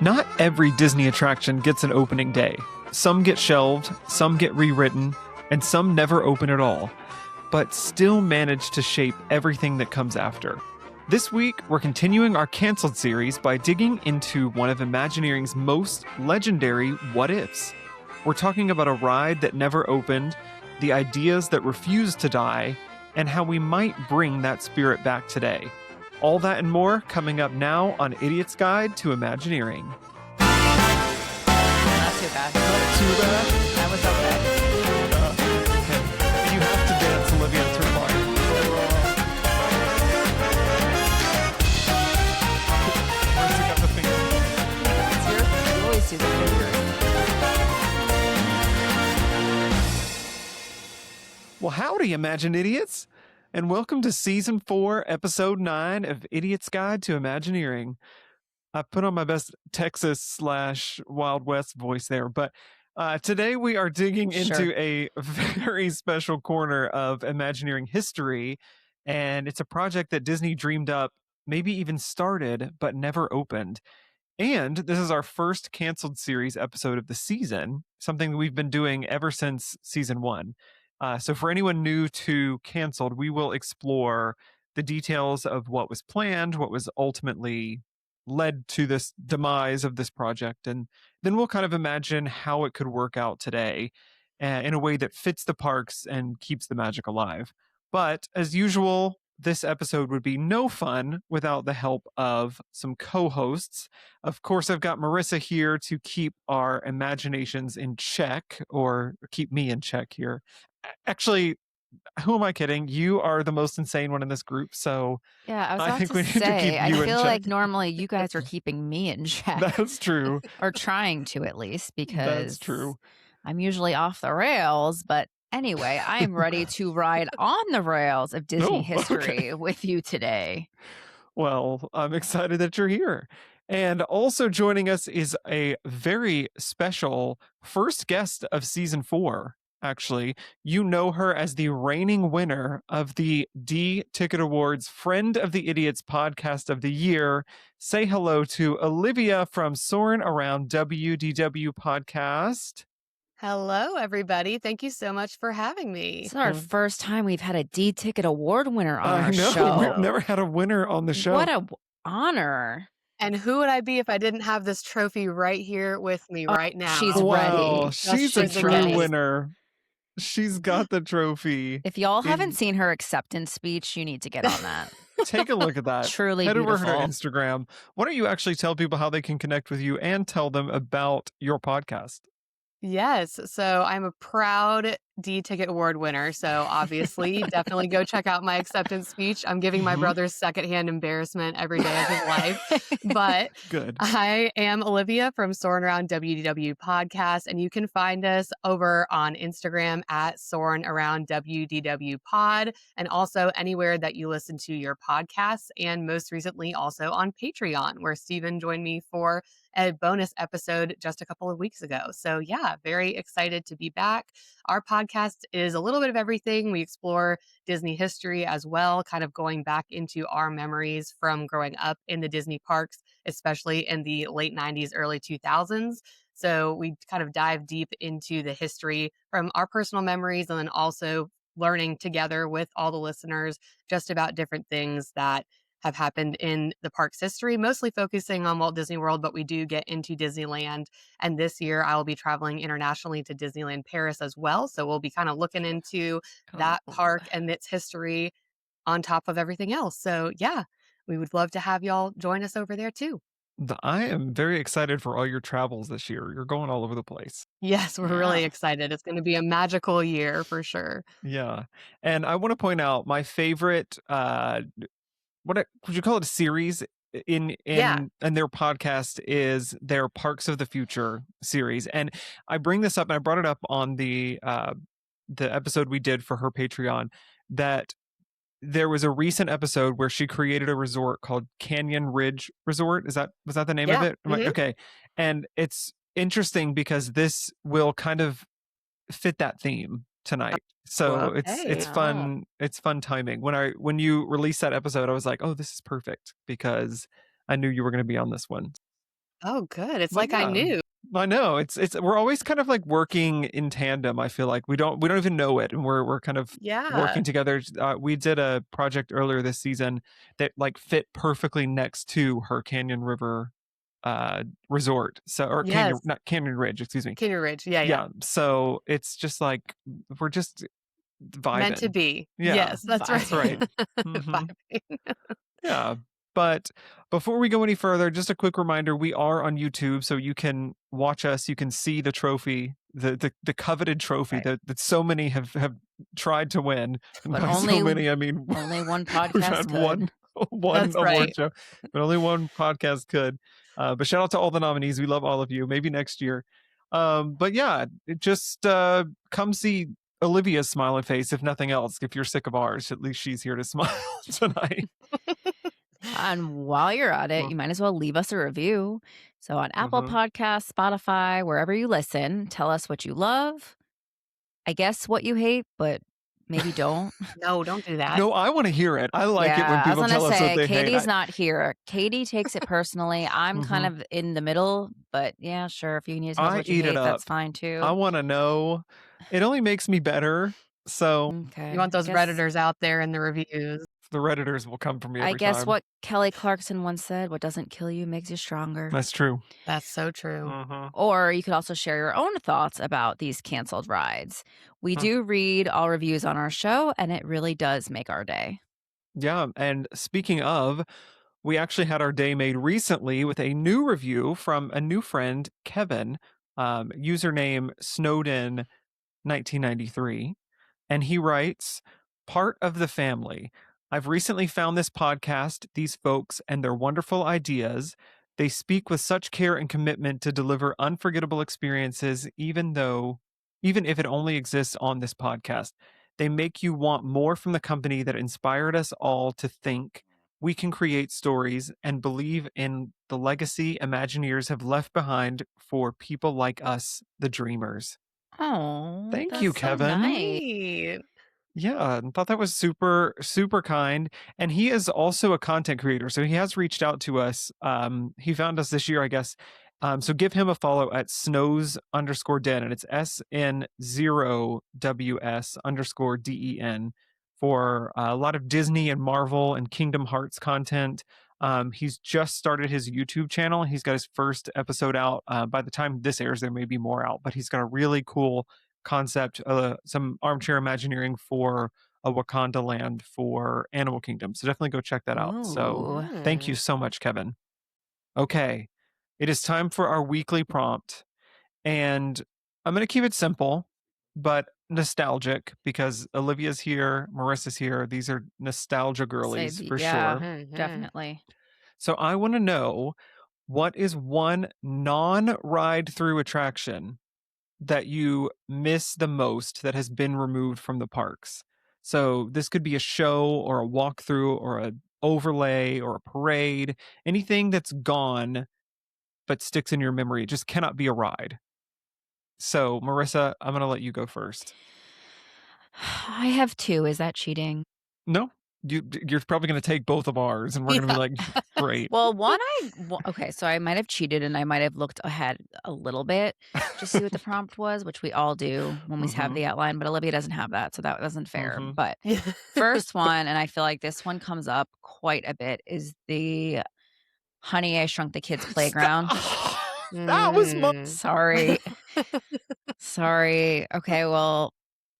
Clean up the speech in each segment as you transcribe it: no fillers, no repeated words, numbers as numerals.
Not every Disney attraction gets an opening day. Some get shelved, some get rewritten, and some never open at all, but still manage to shape everything that comes after. This week, we're continuing our canceled series by digging into one of Imagineering's most legendary what-ifs. We're talking about a ride that never opened, the ideas that refused to die, and how we might bring that spirit back today. All that and more coming up now on Idiot's Guide to Imagineering. Not too bad. Not too bad? That was okay. You have to dance, Olivia. It's required. Where's it got the finger? It's your, you always do the finger. Well, howdy, Imagine Idiots, and welcome to Season 4, Episode 9 of Idiot's Guide to Imagineering. I put on my best Texas/Wild West voice there, but today we are digging into a very special corner of Imagineering history, and it's a project that Disney dreamed up, maybe even started, but never opened. And this is our first canceled series episode of the season, something that we've been doing ever since Season 1. So for anyone new to Canceled, we will explore the details of what was planned, what was ultimately led to this demise of this project, and then we'll kind of imagine how it could work out today in a way that fits the parks and keeps the magic alive. But as usual, this episode would be no fun without the help of some co-hosts. Of course, I've got Marissa here to keep our imaginations in check, or keep me in check here. Actually, who am I kidding? You are the most insane one in this group, so Yeah, I was I about think to we need to say, keep I you in feel check. like normally you guys are keeping me in check. That's true. Or trying to, at least, because That's true. I'm usually off the rails. But anyway, I am ready to ride on the rails of Disney history with you today. Well, I'm excited that you're here. And also joining us is a very special first guest of Season 4. Actually, you know her as the reigning winner of the D Ticket Awards Friend of the Idiots Podcast of the Year. Say hello to Olivia from Soarin' Around WDW Podcast. Hello, everybody. Thank you so much for having me. This is our first time we've had a D Ticket Award winner on I our know. show. We've never had a winner on the show. What a honor. And who would I be if I didn't have this trophy right here with me right now? she's Wow, ready. she's a for the true guys. winner. She's got the trophy. If y'all haven't seen her acceptance speech, you need to get on that. Take a look at that. Truly Head over to her beautiful. Instagram. Why don't you actually tell people how they can connect with you and tell them about your podcast? Yes. So I'm a proud D Ticket Award winner. So obviously, definitely go check out my acceptance speech. I'm giving my brother secondhand embarrassment every day of his life. But Good. I am Olivia from Soarin' Around WDW Podcast, and you can find us over on Instagram at Soarin' Around WDW Pod, and also anywhere that you listen to your podcasts, and most recently also on Patreon, where Stephen joined me for a bonus episode just a couple of weeks ago. So yeah, very excited to be back. Our podcast is a little bit of everything. We explore Disney history as well, kind of going back into our memories from growing up in the Disney parks, especially in the late 90s, early 2000s. So we kind of dive deep into the history from our personal memories, and then also learning together with all the listeners just about different things that have happened in the park's history, mostly focusing on Walt Disney World, but we do get into Disneyland. And this year I will be traveling internationally to Disneyland Paris as well. So we'll be kind of looking into that park and its history on top of everything else. So yeah, we would love to have y'all join us over there too. I am very excited for all your travels this year. You're going all over the place. Yes, we're really Yeah. excited. It's going to be a magical year for sure. Yeah. And I want to point out my favorite, would you call it a series in Yeah. their podcast is their Parks of the Future series. And I bring this up, and I brought it up on the episode we did for her Patreon, that there was a recent episode where she created a resort called Canyon Ridge Resort. Was that the name of Yeah. it? I'm like, okay. And it's interesting because this will kind of fit that theme tonight. So it's Okay. fun. It's fun timing. When you released that episode, I was like, oh, this is perfect, because I knew you were going to be on this one. Oh, good. It's But like I yeah. knew. I know it's we're always kind of like working in tandem. I feel like we don't even know it, and we're kind of Yeah. working together. We did a project earlier this season that like fit perfectly next to her Canyon River resort. So or Yes. not Canyon Ridge, excuse me. Canyon Ridge. Yeah. Yeah. So it's just like we're just vibing. Meant to be. Yeah, Yes, that's right. that's right. Mhm. Vibing. Yeah. But before we go any further, just a quick reminder, we are on YouTube, so you can watch us, you can see the trophy, the coveted trophy Right. that so many have tried to win. And But by only so many, I mean only one we've podcast had could. one That's award right. show, but only one podcast could. But shout out to all the nominees. We love all of you. Maybe next year. But yeah, just come see Olivia's smiling face, if nothing else. If you're sick of ours, at least she's here to smile tonight. And while you're at it, Mm. you might as well leave us a review. So on Apple Mhm. Podcasts, Spotify, wherever you listen, tell us what you love. I guess what you hate, but maybe don't. No, don't do that. No, I want to hear it. I like it when Yeah, I people was tell gonna us what say they hate. Katie's not here. Katie takes it personally. I'm kind Mhm. of in the middle, but yeah, sure. If you need to tell us I what you eat it hate, that's up. fine too. I want to know. It only makes me better. So Okay. You want those Redditors out there in the reviews. the Redditors will come for me every I guess time. what Kelly Clarkson once said, what doesn't kill you makes you stronger. That's true. That's so true. Mhm. Or you could also share your own thoughts about these canceled rides. We Hmm. do read all reviews on our show, and it really does make our day. Yeah. And speaking of, we actually had our day made recently with a new review from a new friend, Kevin, username Snowden1993. And he writes, part of the family. I've recently found this podcast, these folks, and their wonderful ideas. They speak with such care and commitment to deliver unforgettable experiences, even if it only exists on this podcast. They make you want more from the company that inspired us all to think we can create stories and believe in the legacy Imagineers have left behind for people like us, the dreamers. Oh, Thank you, Kevin. Nice. Neat. Yeah, and thought that was super, super kind. And he is also a content creator. So he has reached out to us. He found us this year, I guess. So give him a follow at snows_den, and it's SN0WS_DEN for a lot of Disney and Marvel and Kingdom Hearts content. He's just started his YouTube channel. He's got his first episode out. By the time this airs, there may be more out, but he's got a really cool concept, some armchair Imagineering for a Wakanda land for Animal Kingdom. So definitely go check that out. So Ooh. thank you so much, Kevin. Okay, it is time for our weekly prompt. And I'm going to keep it simple, but nostalgic because Olivia's here, Marissa's here. These are nostalgia girlies for yeah. sure. Mhm. Definitely. So I want to know, what is one non-ride through attraction that you miss the most that has been removed from the parks? So this could be a show or a walkthrough or a overlay or a parade, anything that's gone but sticks in your memory. It just cannot be a ride. So Marissa, I'm going to let you go first. I have two. Is that cheating? No, you're probably going to take both of ours and we're going to be like, great. Well, okay, so I might have cheated and I might have looked ahead a little bit to see what the prompt was, which we all do when we have Mhm. the outline, but Olivia doesn't have that, so that wasn't fair. Mhm. But first one, and I feel like this one comes up quite a bit, is the Honey, I Shrunk the Kids playground. That was my Sorry. Sorry. Okay, well,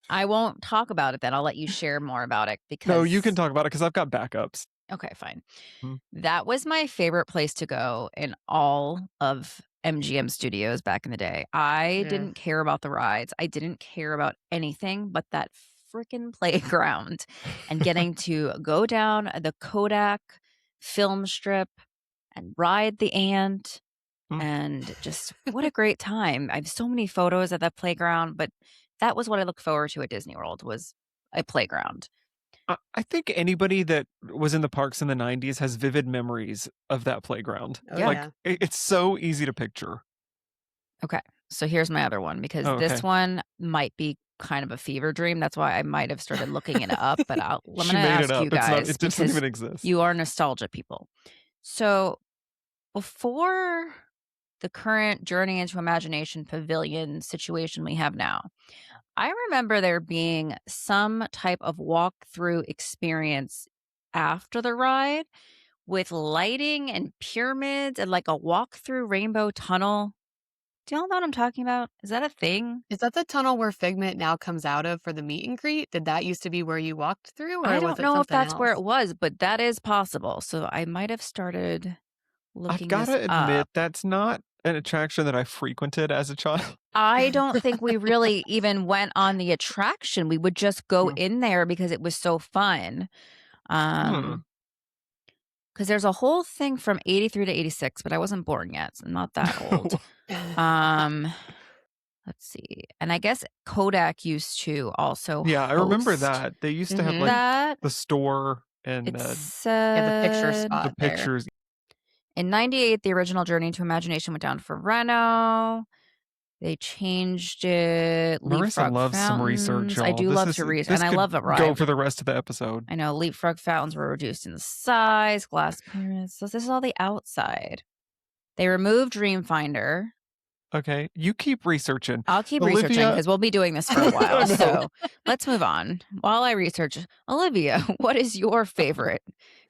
I won't talk about it then. I'll let you share more about it because No, you can talk about it because I've got backups. Okay, fine. Hmm. That was my favorite place to go in all of MGM Studios back in the day. I didn't care about the rides. I didn't care about anything but that freaking playground and getting to go down the Kodak film strip and ride the ant. Hmm. And just what a great time. I have so many photos at that playground, but that was what I look forward to at Disney World, was a playground. I think anybody that was in the parks in the 90s has vivid memories of that playground. Oh, Yeah. Like yeah. it's so easy to picture. Okay. So here's my other one, because Oh, this okay. one might be kind of a fever dream. That's why I might have started looking it up, but I'm She going to made it ask up. you guys It doesn't because even exist. you are nostalgia people. So before the current Journey into Imagination pavilion situation we have now. I remember there being some type of walkthrough experience after the ride with lighting and pyramids and like a walkthrough rainbow tunnel. Do y'all know what I'm talking about? Is that a thing? Is that the tunnel where Figment now comes out of for the meet and greet? Did that used to be where you walked through, or I was don't it know if something that's where else? it was, but that is possible. So I might have started I've looking got this to admit, up. that's not an attraction that I frequented as a child. I don't think we really even went on the attraction. We would just go in there because it was so fun. Because there's a whole thing from 83 to 86, but I wasn't born yet, so I'm not that old. Let's see. And I guess Kodak used to also Yeah, I remember host that. They used to have like that. the store and It Yeah, the picture said spot the there. pictures. in 98, the original Journey to Imagination went down for reno. They changed it. Marissa Leapfrog loves some research, fountains. I y'all. do This love is- to read, this and I could love a go ride. for the rest of the episode. I know leapfrog fountains were reduced in size, glass pyramids. So this is all the outside. They removed Dreamfinder. Okay, you keep researching. I'll keep Olivia- researching because we'll be doing this for a I while. know. So let's move on. While I research, Olivia, what is your favorite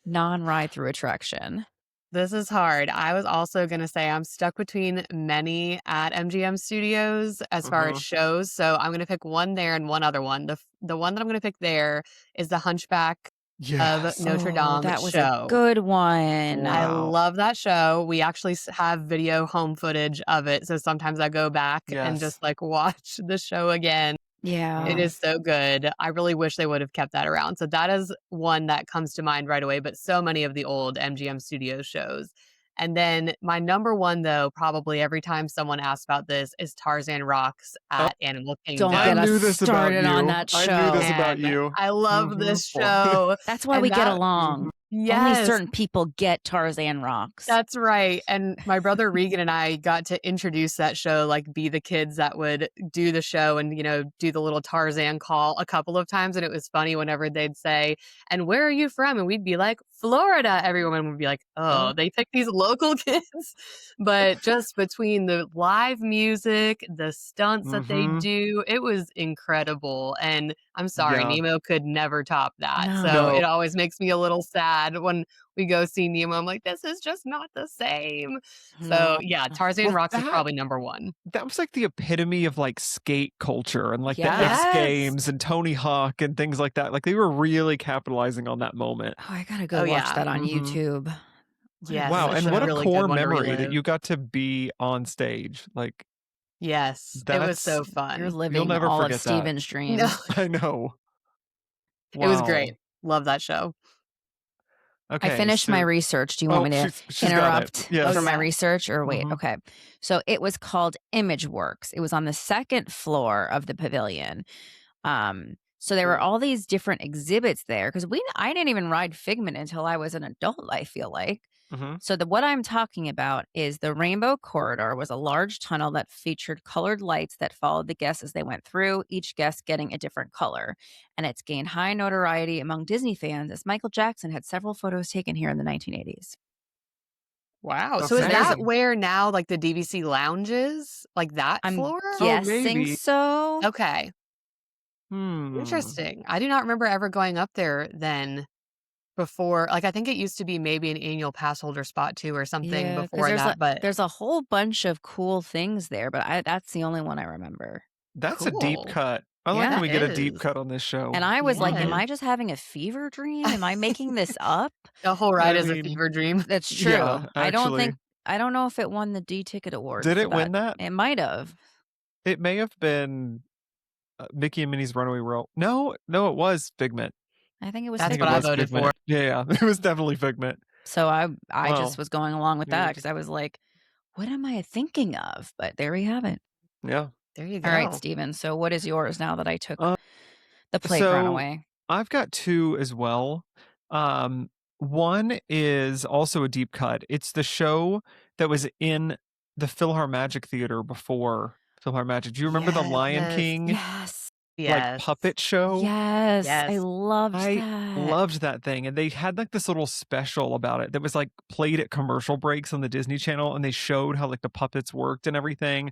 non-ride through attraction? This is hard. I was also going to say I'm stuck between many at MGM Studios as far as shows. So I'm going to pick one there and one other one. The one that I'm going to pick there is the Hunchback of Notre Dame that was show. a good one. I Wow. love that show. We actually have video home footage of it. So sometimes I go back and Yes. just like watch the show again. Yeah. It is so good. I really wish they would have kept that around. So that is one that comes to mind right away, but so many of the old MGM Studios shows. And then my number one, though, probably every time someone asks about this, is Tarzan Rocks at Animal Kingdom. Don't I get us knew this about started you. on that I show. knew this about Man, you. I love this show. That's why And we get that- along. Yes. Only certain people get Tarzan Rocks. That's right. And my brother Regan and I got to introduce that show, like be the kids that would do the show and, do the little Tarzan call a couple of times. And it was funny whenever they'd say, "And where are you from?" And we'd be like, "Florida." Everyone would be like, "Oh, they picked these local kids." But just between the live music, the stunts that they do, it was incredible. And I'm sorry, Yeah. Nemo could never top that. No. So No. it always makes me a little sad when we go see Nemo. I'm like, this is just not the same. So yeah, Tarzan Well, Rocks is that- probably number one. That was like the epitome of like skate culture and like the Yes. X Games and Tony Hawk and things like that. Like they were really capitalizing on that moment. Oh, I gotta go Oh, watch yeah. that on Mhm. YouTube. Yes, Wow, it's and what a really good core one to memory that relive. you got to be on stage. Like Yes, it was so That's- fun. You're living never all of forget that. Steven's dreams. No, I know. it was Wow. great. Love that show. Okay, I finished my so- research. Do you want me to she's got it. interrupt Yes. for my Yeah. research or wait? Mhm. Okay. So it was called Imageworks. It was on the second floor of the pavilion. So there were all these different exhibits there because I didn't even ride Figment until I was an adult, I feel like. Mhm. So what I'm talking about is the Rainbow Corridor was a large tunnel that featured colored lights that followed the guests as they went through, each guest getting a different color. And it's gained high notoriety among Disney fans as Michael Jackson had several photos taken here in the 1980s. Wow. So is Okay. that where now like the DVC lounge is? Like that I'm floor? guessing maybe. so. Okay. Hmm. Interesting. I do not remember ever going up there then before. Like I think it used to be maybe an annual pass holder spot too or something Yeah, 'cause before that. But there's a whole bunch of cool things there, but that's the only one I remember. That's a deep Cool. cut. I like Yeah, when we get a it deep is. cut on this show. And I was like, am Yeah. I just having a fever dream? Am I making this up? the whole ride I is mean, a fever dream. That's true. Yeah, I don't actually. I don't know if it won the D Ticket Award. Did for it win that? It might have. It may have been Mickey and Minnie's Runaway Railroad. No, it was Figment. I think it was That's I think Figment. what I it was voted Figment. for. Yeah, it was definitely Figment. So I Wow. just was going along with that Yeah. because I was like, what am I thinking of? But there we have it. Yeah. There you go. All right, Steven. So what is yours now that I took Uh, the playground so- away? I've got two as well. One is also a deep cut. It's the show that was in the PhilharMagic Theater before PhilharMagic. Do you remember The Lion Yes. King? Yes. Yes. puppet show. Yes. I Yes. loved I that. loved that thing. And they had like this little special about it that was like played at commercial breaks on the Disney Channel, and they showed how like the puppets worked and everything.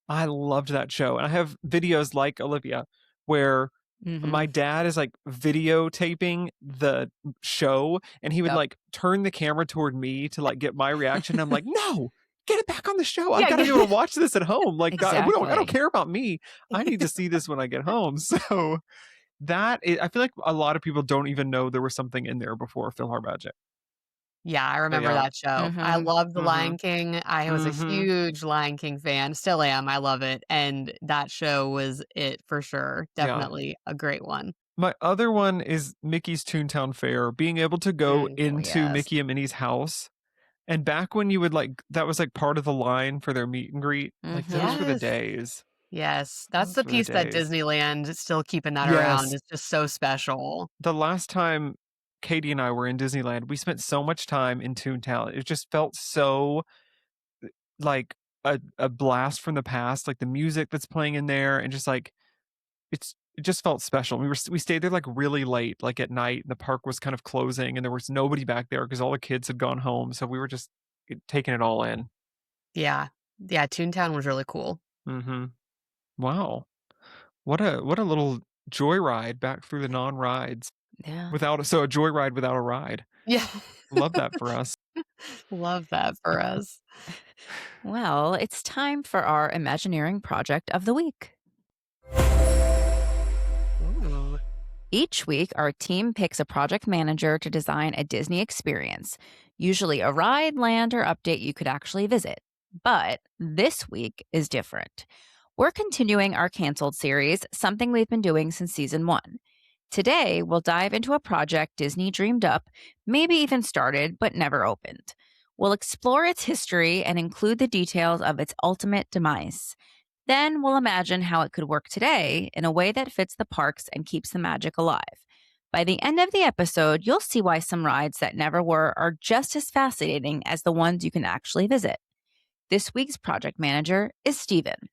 I loved that show. And I have videos like Olivia where my dad is like videotaping the show, and he would Yep. like turn the camera toward me to like get my reaction. I'm like, no, get it back on the show. I've Yeah, got to be able to watch this at home. Like, I don't Exactly. care about me. I need to see this when I get home. So I feel like a lot of people don't even know there was something in there before PhilharMagic. Yeah, I remember yeah. that show. I love The Lion King. I was a huge Lion King fan. Still am. I love it. And that show was it for sure. Yeah. Definitely a great one. My other one is Mickey's Toontown Fair, being able to go into yes. Mickey and Minnie's house. And back when you would like, that was like part of the line for their meet and greet. Like, those were the Yes. days. Yes. That's Those the were the piece that days. Disneyland is still keeping that around. Yes. It's just so special. The last time Katie and I were in Disneyland, we spent so much time in Toontown. It just felt so like a blast from the past, like the music that's playing in there, and just like it just felt special. We stayed there like really late, like at night, and the park was kind of closing, and there was nobody back there because all the kids had gone home. So we were just taking it all in. Yeah. Yeah. Toontown was really cool. Mm-hmm. Wow. What a little joyride back through the non-rides. Yeah. A joyride without a ride. Yeah. Love that for us. Love that for us. Well, it's time for our Imagineering project of the week. Ooh. Each week, our team picks a project manager to design a Disney experience, usually a ride, land, or update you could actually visit. But this week is different. We're continuing our canceled series, something we've been doing since season 1. Today, we'll dive into a project Disney dreamed up, maybe even started, but never opened. We'll explore its history and include the details of its ultimate demise. Then we'll imagine how it could work today in a way that fits the parks and keeps the magic alive. By the end of the episode, you'll see why some rides that never were are just as fascinating as the ones you can actually visit. This week's project manager is Steven.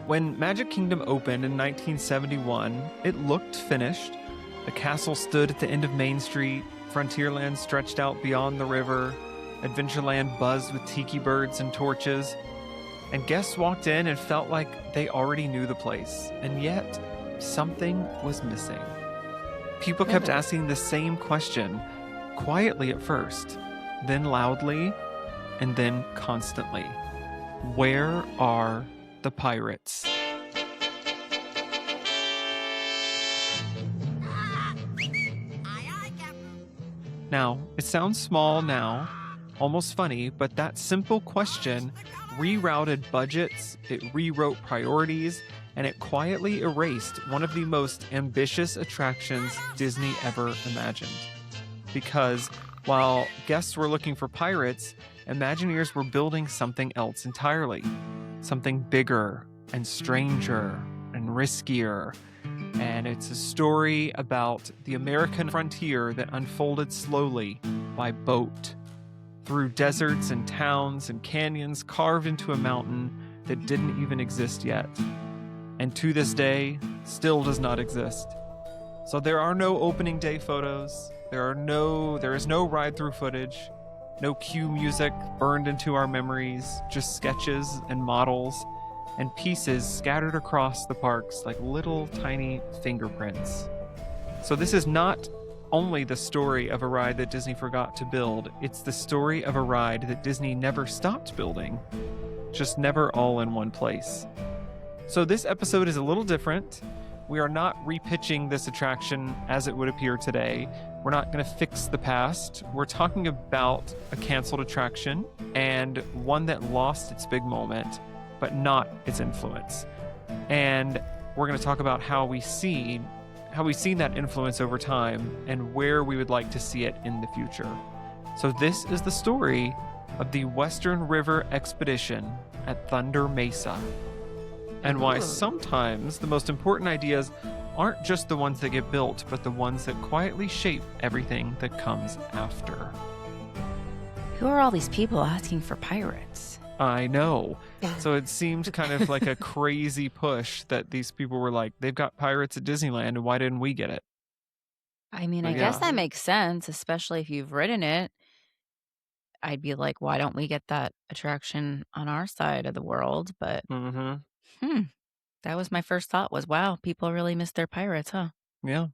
When Magic Kingdom opened in 1971, it looked finished. The castle stood at the end of Main Street, Frontierland stretched out beyond the river, Adventureland buzzed with tiki birds and torches, and guests walked in and felt like they already knew the place, and yet something was missing. People kept asking the same question, quietly at first, then loudly, and then constantly. Where are the pirates? Now, it sounds small now, almost funny, but that simple question rerouted budgets, it rewrote priorities, and it quietly erased one of the most ambitious attractions Disney ever imagined. Because while guests were looking for pirates, Imagineers were building something else entirely. Something bigger and stranger and riskier. And it's a story about the American frontier that unfolded slowly by boat, through deserts and towns and canyons carved into a mountain that didn't even exist yet. And to this day, still does not exist. So there are no opening day photos. There is no ride-through footage. No cue music burned into our memories, just sketches and models and pieces scattered across the parks like little tiny fingerprints. So this is not only the story of a ride that Disney forgot to build, it's the story of a ride that Disney never stopped building, just never all in one place. So this episode is a little different. We are not repitching this attraction as it would appear today. We're not going to fix the past. We're talking about a canceled attraction and one that lost its big moment, but not its influence. And we're going to talk about how we see how we've seen that influence over time, and where we would like to see it in the future. So this is the story of the Western River Expedition at Thunder Mesa, and why sometimes the most important ideas aren't just the ones that get built, but the ones that quietly shape everything that comes after. Who are all these people asking for pirates? I know. So it seemed kind of like a crazy push that these people were like, they've got pirates at Disneyland, and why didn't we get it? I mean, I But guess yeah. that makes sense, especially if you've written it. I'd be like, why don't we get that attraction on our side of the world? But Mm-hmm. that was my first thought was, wow, people really miss their pirates, huh? Yeah.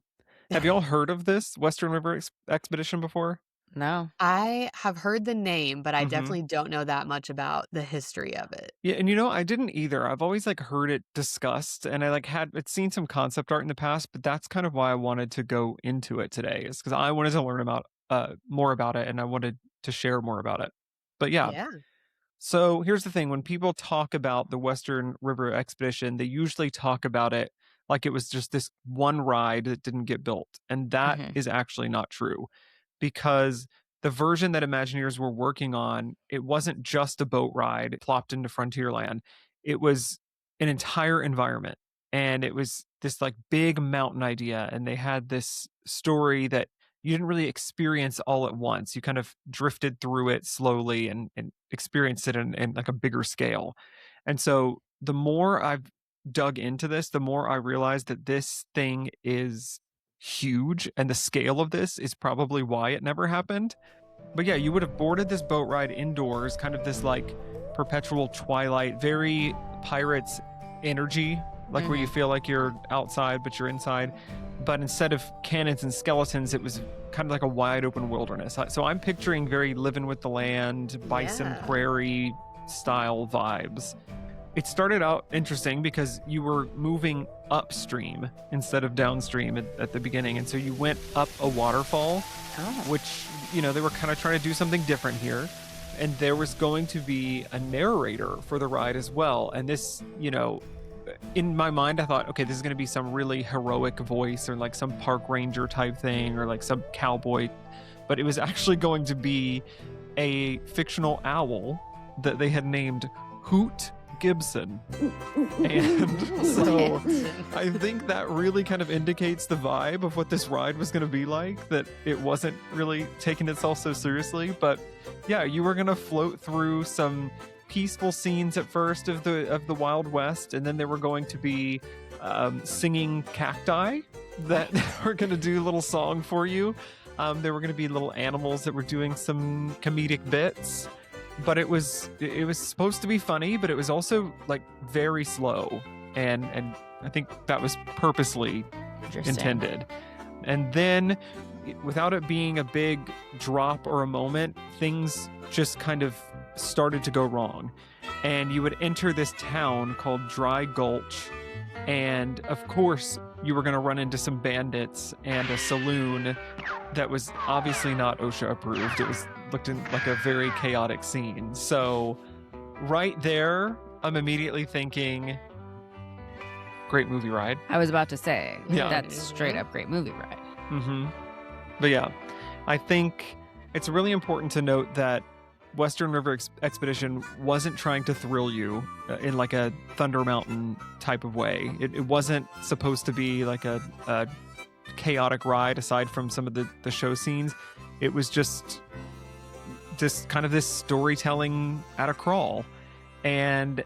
Have y'all heard of this Western River Expedition before? No. I have heard the name, but I Mhm. definitely don't know that much about the history of it. Yeah, and I didn't either. I've always heard it discussed, and I had seen some concept art in the past, but that's kind of why I wanted to go into it today, is because I wanted to learn about more about it, and I wanted to share more about it. But yeah, Yeah. so here's the thing. When people talk about the Western River Expedition, they usually talk about it like it was just this one ride that didn't get built. And that Mhm. is actually not true, because the version that Imagineers were working on, it wasn't just a boat ride plopped into Frontierland. It was an entire environment. And it was this big mountain idea. And they had this story that you didn't really experience all at once. You kind of drifted through it slowly and experienced it in a bigger scale. And so the more I've dug into this, the more I realized that this thing is huge, and the scale of this is probably why it never happened. But yeah, you would have boarded this boat ride indoors, kind of this perpetual twilight, very Pirates energy, where you feel like you're outside but you're inside. But instead of cannons and skeletons, it was kind of like a wide open wilderness. So I'm picturing very living with the land, bison Yeah. prairie style vibes. It started out interesting because you were moving upstream instead of downstream at the beginning. And so you went up a waterfall, which, they were kind of trying to do something different here. And there was going to be a narrator for the ride as well. And this, in my mind, I thought, okay, this is going to be some really heroic voice, or some park ranger type thing, or some cowboy. But it was actually going to be a fictional owl that they had named Hoot Gibson. And so I think that really kind of indicates the vibe of what this ride was going to be like, that it wasn't really taking itself so seriously. But yeah, you were going to float through some peaceful scenes at first of the Wild West, and then there were going to be singing cacti that were going to do a little song for you. There were going to be little animals that were doing some comedic bits. But it was supposed to be funny, but it was also very slow, and I think that was purposely intended. And then, without it being a big drop or a moment, things just kind of started to go wrong. And you would enter this town called Dry Gulch, and of course you were going to run into some bandits and a saloon that was obviously not OSHA approved. It looked like a very chaotic scene. So right there, I'm immediately thinking, great movie ride. I was about to say, Yeah. that's straight up great movie ride. Mm-hmm. But yeah, I think it's really important to note that Western River Expedition wasn't trying to thrill you in a Thunder Mountain type of way. It wasn't supposed to be a chaotic ride aside from some of the show scenes. It was just kind of this storytelling at a crawl. And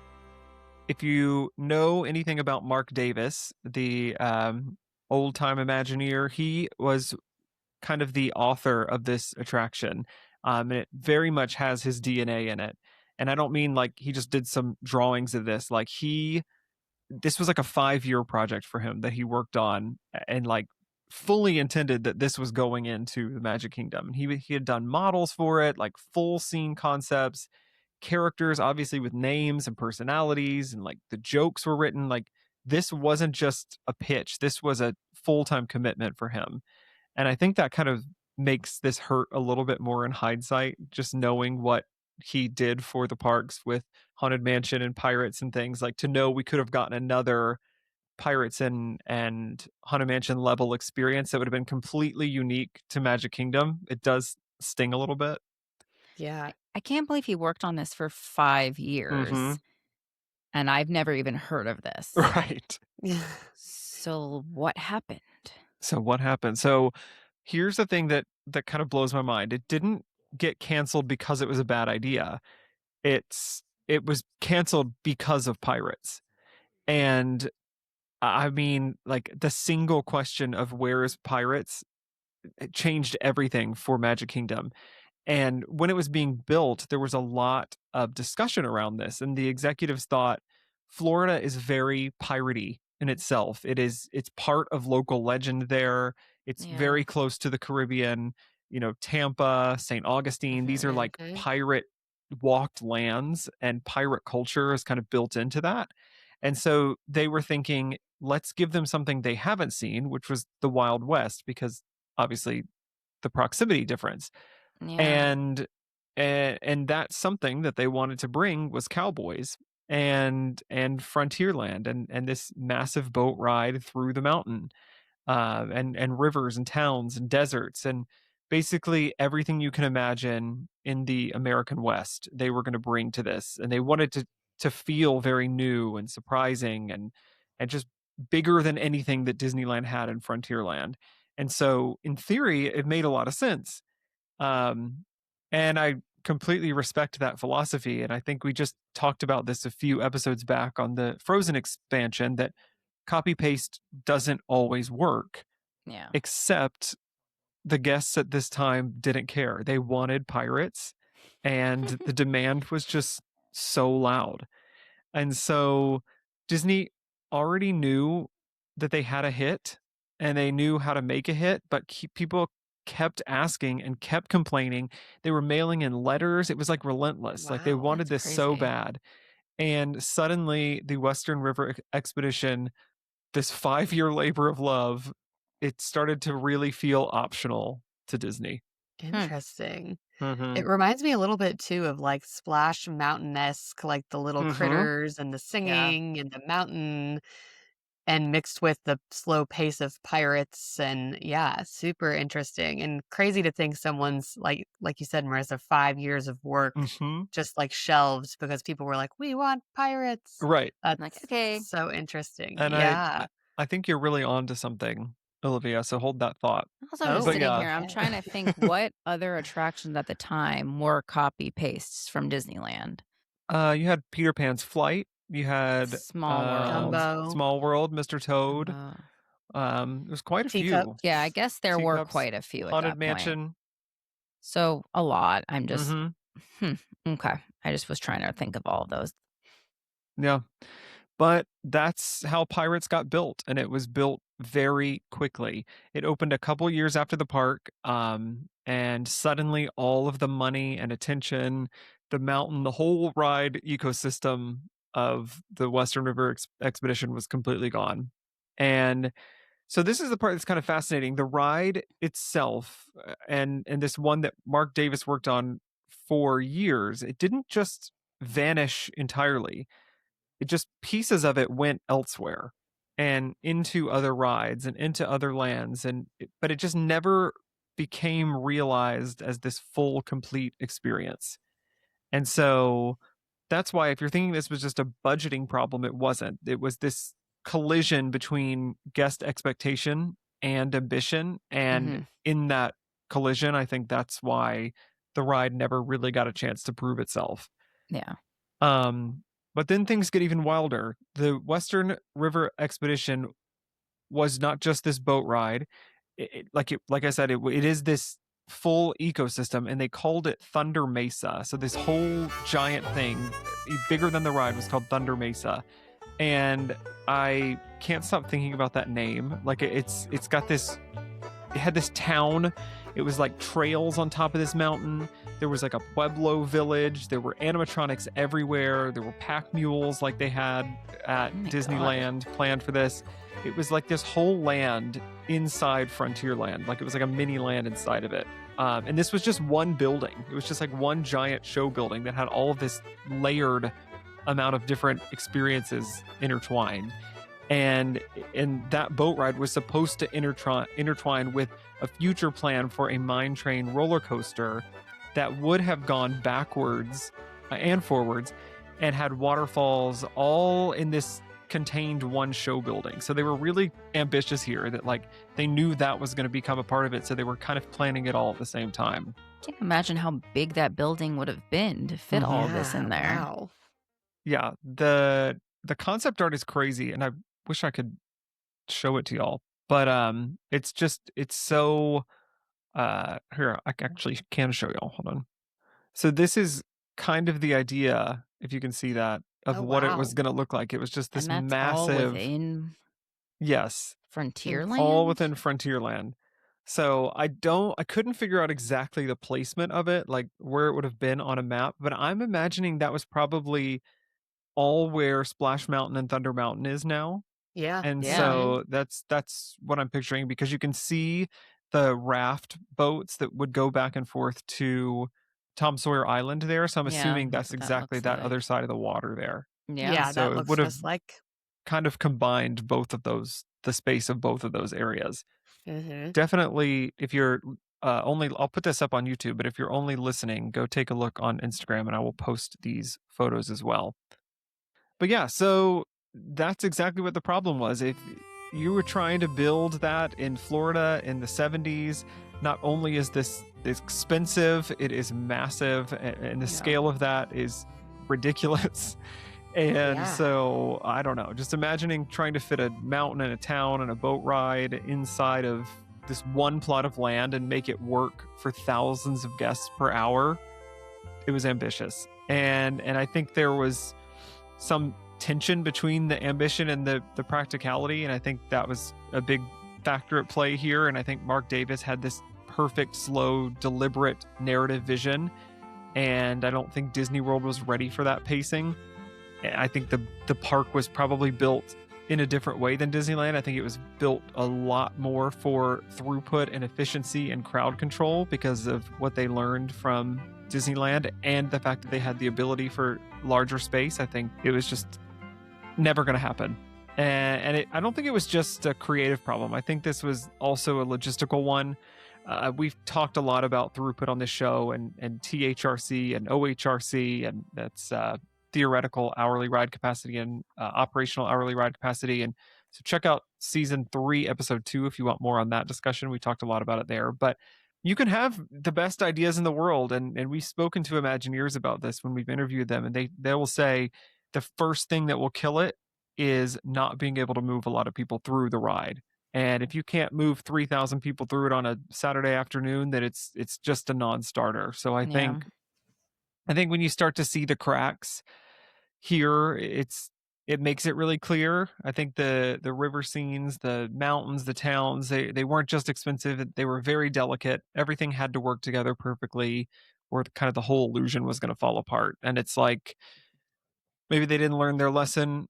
if you know anything about Mark Davis, the old-time Imagineer, he was kind of the author of this attraction. And it very much has his DNA in it. And I don't mean he just did some drawings of this. This was a 5-year project for him that he worked on, and fully intended that this was going into the Magic Kingdom. And he had done models for it, full scene concepts, characters, obviously with names and personalities, and the jokes were written. This wasn't just a pitch. This was a full-time commitment for him. And I think that kind of makes this hurt a little bit more in hindsight, just knowing what he did for the parks with Haunted Mansion and Pirates and things. To know we could have gotten another Pirates and Haunted Mansion level experience that would have been completely unique to Magic Kingdom, it does sting a little bit. Yeah. I can't believe he worked on this for 5 Mhm. years, and I've never even heard of this. Right. So what happened? So what happened? So here's the thing that kind of blows my mind. It didn't get canceled because it was a bad idea. It was canceled because of pirates. And I mean, like the single question of where is pirates, it changed everything for Magic Kingdom. And when it was being built, there was a lot of discussion around this. And the executives thought Florida is very piratey in itself. It's part of local legend there. It's Yeah. very close to the Caribbean, Tampa, St. Augustine. These are like Mhm. pirate walked lands, and pirate culture is kind of built into that. And so they were thinking, let's give them something they haven't seen, which was the Wild West, because obviously the proximity difference. Yeah. And that's something that they wanted to bring was cowboys and Frontierland and this massive boat ride through the mountain, and rivers and towns and deserts and basically everything you can imagine in the American West. They were going to bring to this, and they wanted to feel very new and surprising and just bigger than anything that Disneyland had in Frontierland. And so, in theory, it made a lot of sense. And I completely respect that philosophy. And I think we just talked about this a few episodes back on the Frozen expansion, that copy paste doesn't always work, Yeah. except the guests at this time didn't care. They wanted pirates, and the demand was just so loud. And so Disney already knew that they had a hit, and they knew how to make a hit, but people kept asking and kept complaining. They were mailing in letters. It was like relentless. Like they Wow. wanted That's this so crazy. bad. And suddenly the Western River Expedition, this 5-year labor of love, it started to really feel optional to Disney. Interesting. Mm-hmm. It reminds me a little bit too of like Splash Mountain-esque, like the little Mm-hmm. critters and the singing and the mountain, and mixed with the slow pace of pirates. And yeah, super interesting and crazy to think someone's like you said, Marissa, 5 years of work Mm-hmm. just like shelved because people were like, we want pirates. Right. I'm like, That's okay. so interesting. And Yeah. I think you're really on to something, Olivia. So hold that thought. Also, I'm just Oh, sitting yeah. here. I'm okay. trying to think what other attractions at the time were copy pastes from Disneyland. You had Peter Pan's Flight. You had Small World. Dumbo. Small World, Mr. Toad. There's quite a few. Teacups. Yeah, I guess there were Teacups, quite a few at Haunted that point. Mansion. So a lot. I'm just Mm-hmm. okay. I just was trying to think of all of those. Yeah. But that's how Pirates got built, and it was built very quickly. It opened a couple years after the park, and suddenly all of the money and attention, the mountain, the whole ride ecosystem of the Western River Expedition was completely gone. And so this is the part that's kind of fascinating. The ride itself, and this one that Mark Davis worked on for years, it didn't just vanish entirely. It just pieces of it went elsewhere and into other rides and into other lands, but it just never became realized as this full complete experience. And so that's why, if you're thinking this was just a budgeting problem, it wasn't. It was this collision between guest expectation and ambition, and in that collision, I think that's why the ride never really got a chance to prove itself. Yeah. But then things get even wilder. The Western River Expedition was not just this boat ride. Like I said, it is this full ecosystem, and they called it Thunder Mesa. So this whole giant thing, bigger than the ride, was called Thunder Mesa. And I can't stop thinking about that name. Like it's got this. It had this town. It was like trails on top of this mountain. There was like a Pueblo village. There were animatronics everywhere. There were pack mules like they had at Disneyland planned for this. It was like this whole land inside Frontierland. Like it was like a mini land inside of it. And this was just one building. It was just like one giant show building that had all of this layered amount of different experiences intertwined. And that boat ride was supposed to intertwine with a future plan for a mine train roller coaster that would have gone backwards and forwards and had waterfalls all in this contained one show building. So they were really ambitious here, that like they knew that was going to become a part of it. So they were kind of planning it all at the same time. I can't imagine how big that building would have been to fit all this in there. Wow. Yeah, the concept art is crazy, and I wish I could show it to y'all, but it's so here, I actually can show y'all. Hold on. So this is kind of the idea, if you can see that, of what it was going to look like. It was just this and that's massive, all within yes, Frontierland, all within Frontierland. So I couldn't figure out exactly the placement of it, like where it would have been on a map, but I'm imagining that was probably all where Splash Mountain and Thunder Mountain is now. Yeah. And Yeah. so that's what I'm picturing, because you can see the raft boats that would go back and forth to Tom Sawyer Island there. So I'm Yeah, assuming that's that's what that exactly looks that like. other side of the water there. Yeah, So that it looks would have just like. kind of combined both of those, the space of both of those areas. Mhm. Definitely, if you're I'll put this up on YouTube, but if you're only listening, go take a look on Instagram and I will post these photos as well. But yeah, so that's exactly what the problem was. If you were trying to build that in Florida in the 70s, not only is this expensive, it is massive, and the scale of that is ridiculous. And so, I don't know, just imagining trying to fit a mountain and a town and a boat ride inside of this one plot of land and make it work for thousands of guests per hour. It was ambitious. And I think there was some tension between the ambition and the practicality, and I think that was a big factor at play here. And I think Mark Davis had this perfect, slow, deliberate narrative vision, and I don't think Disney World was ready for that pacing. I think the park was probably built in a different way than Disneyland. I think it was built a lot more for throughput and efficiency and crowd control because of what they learned from Disneyland and the fact that they had the ability for larger space. I think it was just never going to happen. And I don't think it was just a creative problem. I think this was also a logistical one. We've talked a lot about throughput on this show and THRC and OHRC, and that's theoretical hourly ride capacity and operational hourly ride capacity. And so check out season 3, episode 2, if you want more on that discussion. We talked a lot about it there, but you can have the best ideas in the world. And we've spoken to Imagineers about this when we've interviewed them, and they will say the first thing that will kill it is not being able to move a lot of people through the ride. And if you can't move 3,000 people through it on a Saturday afternoon, then it's just a non-starter. So I think when you start to see the cracks here, it makes it really clear. I think the river scenes, the mountains, the towns, they weren't just expensive, they were very delicate. Everything had to work together perfectly, or kind of the whole illusion was going to fall apart. And it's like maybe they didn't learn their lesson,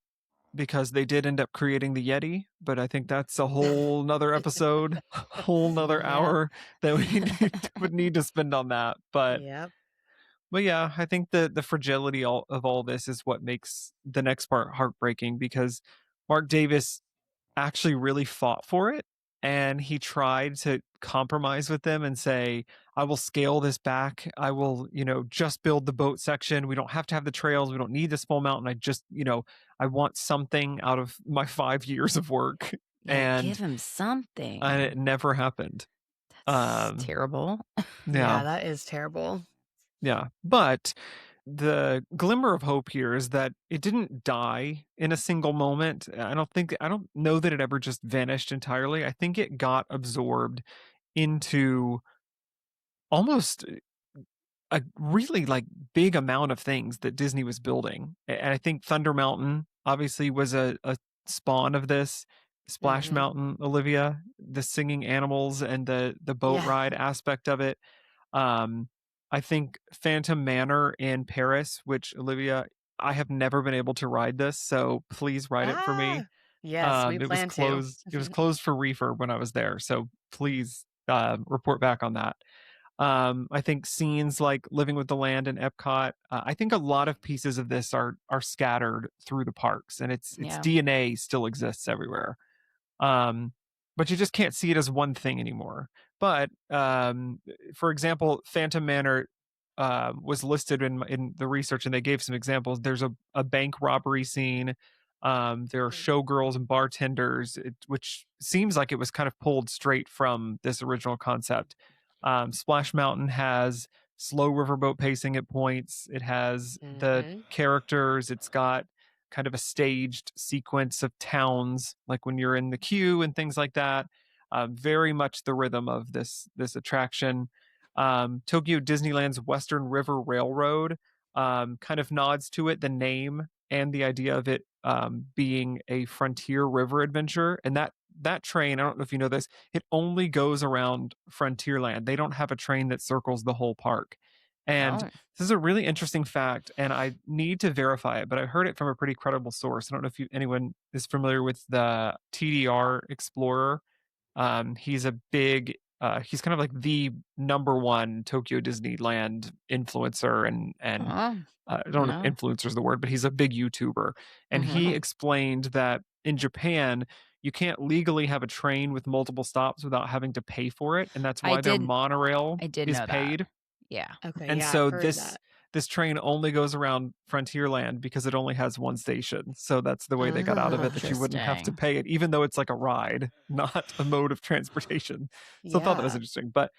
because they did end up creating the Yeti, but I think that's a whole nother episode, whole nother hour that we would need to spend on that. But yeah, I think the fragility of all this is what makes the next part heartbreaking, because Mark Davis actually really fought for it, and he tried to compromise with them and say, I will scale this back. I will, just build the boat section. We don't have to have the trails. We don't need this full mountain. I just, I want something out of my 5 years of work. And give him something. And it never happened. That's terrible. Yeah, that is terrible. Yeah. But the glimmer of hope here is that it didn't die in a single moment. I don't know that it ever just vanished entirely. I think it got absorbed into almost a really big amount of things that Disney was building. And I think Thunder Mountain obviously was a spawn of this. Splash Mountain, Olivia, the singing animals and the boat ride aspect of it. I think Phantom Manor in Paris, which, Olivia, I have never been able to ride this, so please ride it for me. Yes, we it was plan closed. to. It was closed for reefer when I was there, so please report back on that. I think scenes like Living with the Land and Epcot, I think a lot of pieces of this are scattered through the parks, and its Yeah. DNA still exists everywhere. Um, but you just can't see it as one thing anymore. But for example, Phantom Manor was listed in the research, and they gave some examples. There's a bank robbery scene. There are showgirls and bartenders, which seems like it was kind of pulled straight from this original concept. Splash Mountain has slow riverboat pacing at points. It has the Mhm. characters. It's got kind of a staged sequence of towns, like when you're in the queue and things like that. Very much the rhythm of this attraction. Tokyo Disneyland's Western River Railroad kind of nods to it, the name and the idea of it being a frontier river adventure. And that train, I don't know if you know this, it only goes around Frontierland. They don't have a train that circles the whole park. And Oh. this is a really interesting fact, and I need to verify it, but I heard it from a pretty credible source. I don't know if anyone is familiar with the TDR Explorer. He's a big, he's kind of like the number one Tokyo Disneyland influencer, and Oh. I don't know No. if influencer is the word, but he's a big YouTuber. And he Mhm. explained that in Japan, you can't legally have a train with multiple stops without having to pay for it, and that's I why their did monorail I did is know that. paid. Yeah. Okay, And yeah, I've so heard this that. this train only goes around Frontierland because it only has one station. So that's the way they got out of it, that you wouldn't have to Interesting. pay it, even though it's like a ride, not a mode of transportation. So I thought that was Yeah. interesting. But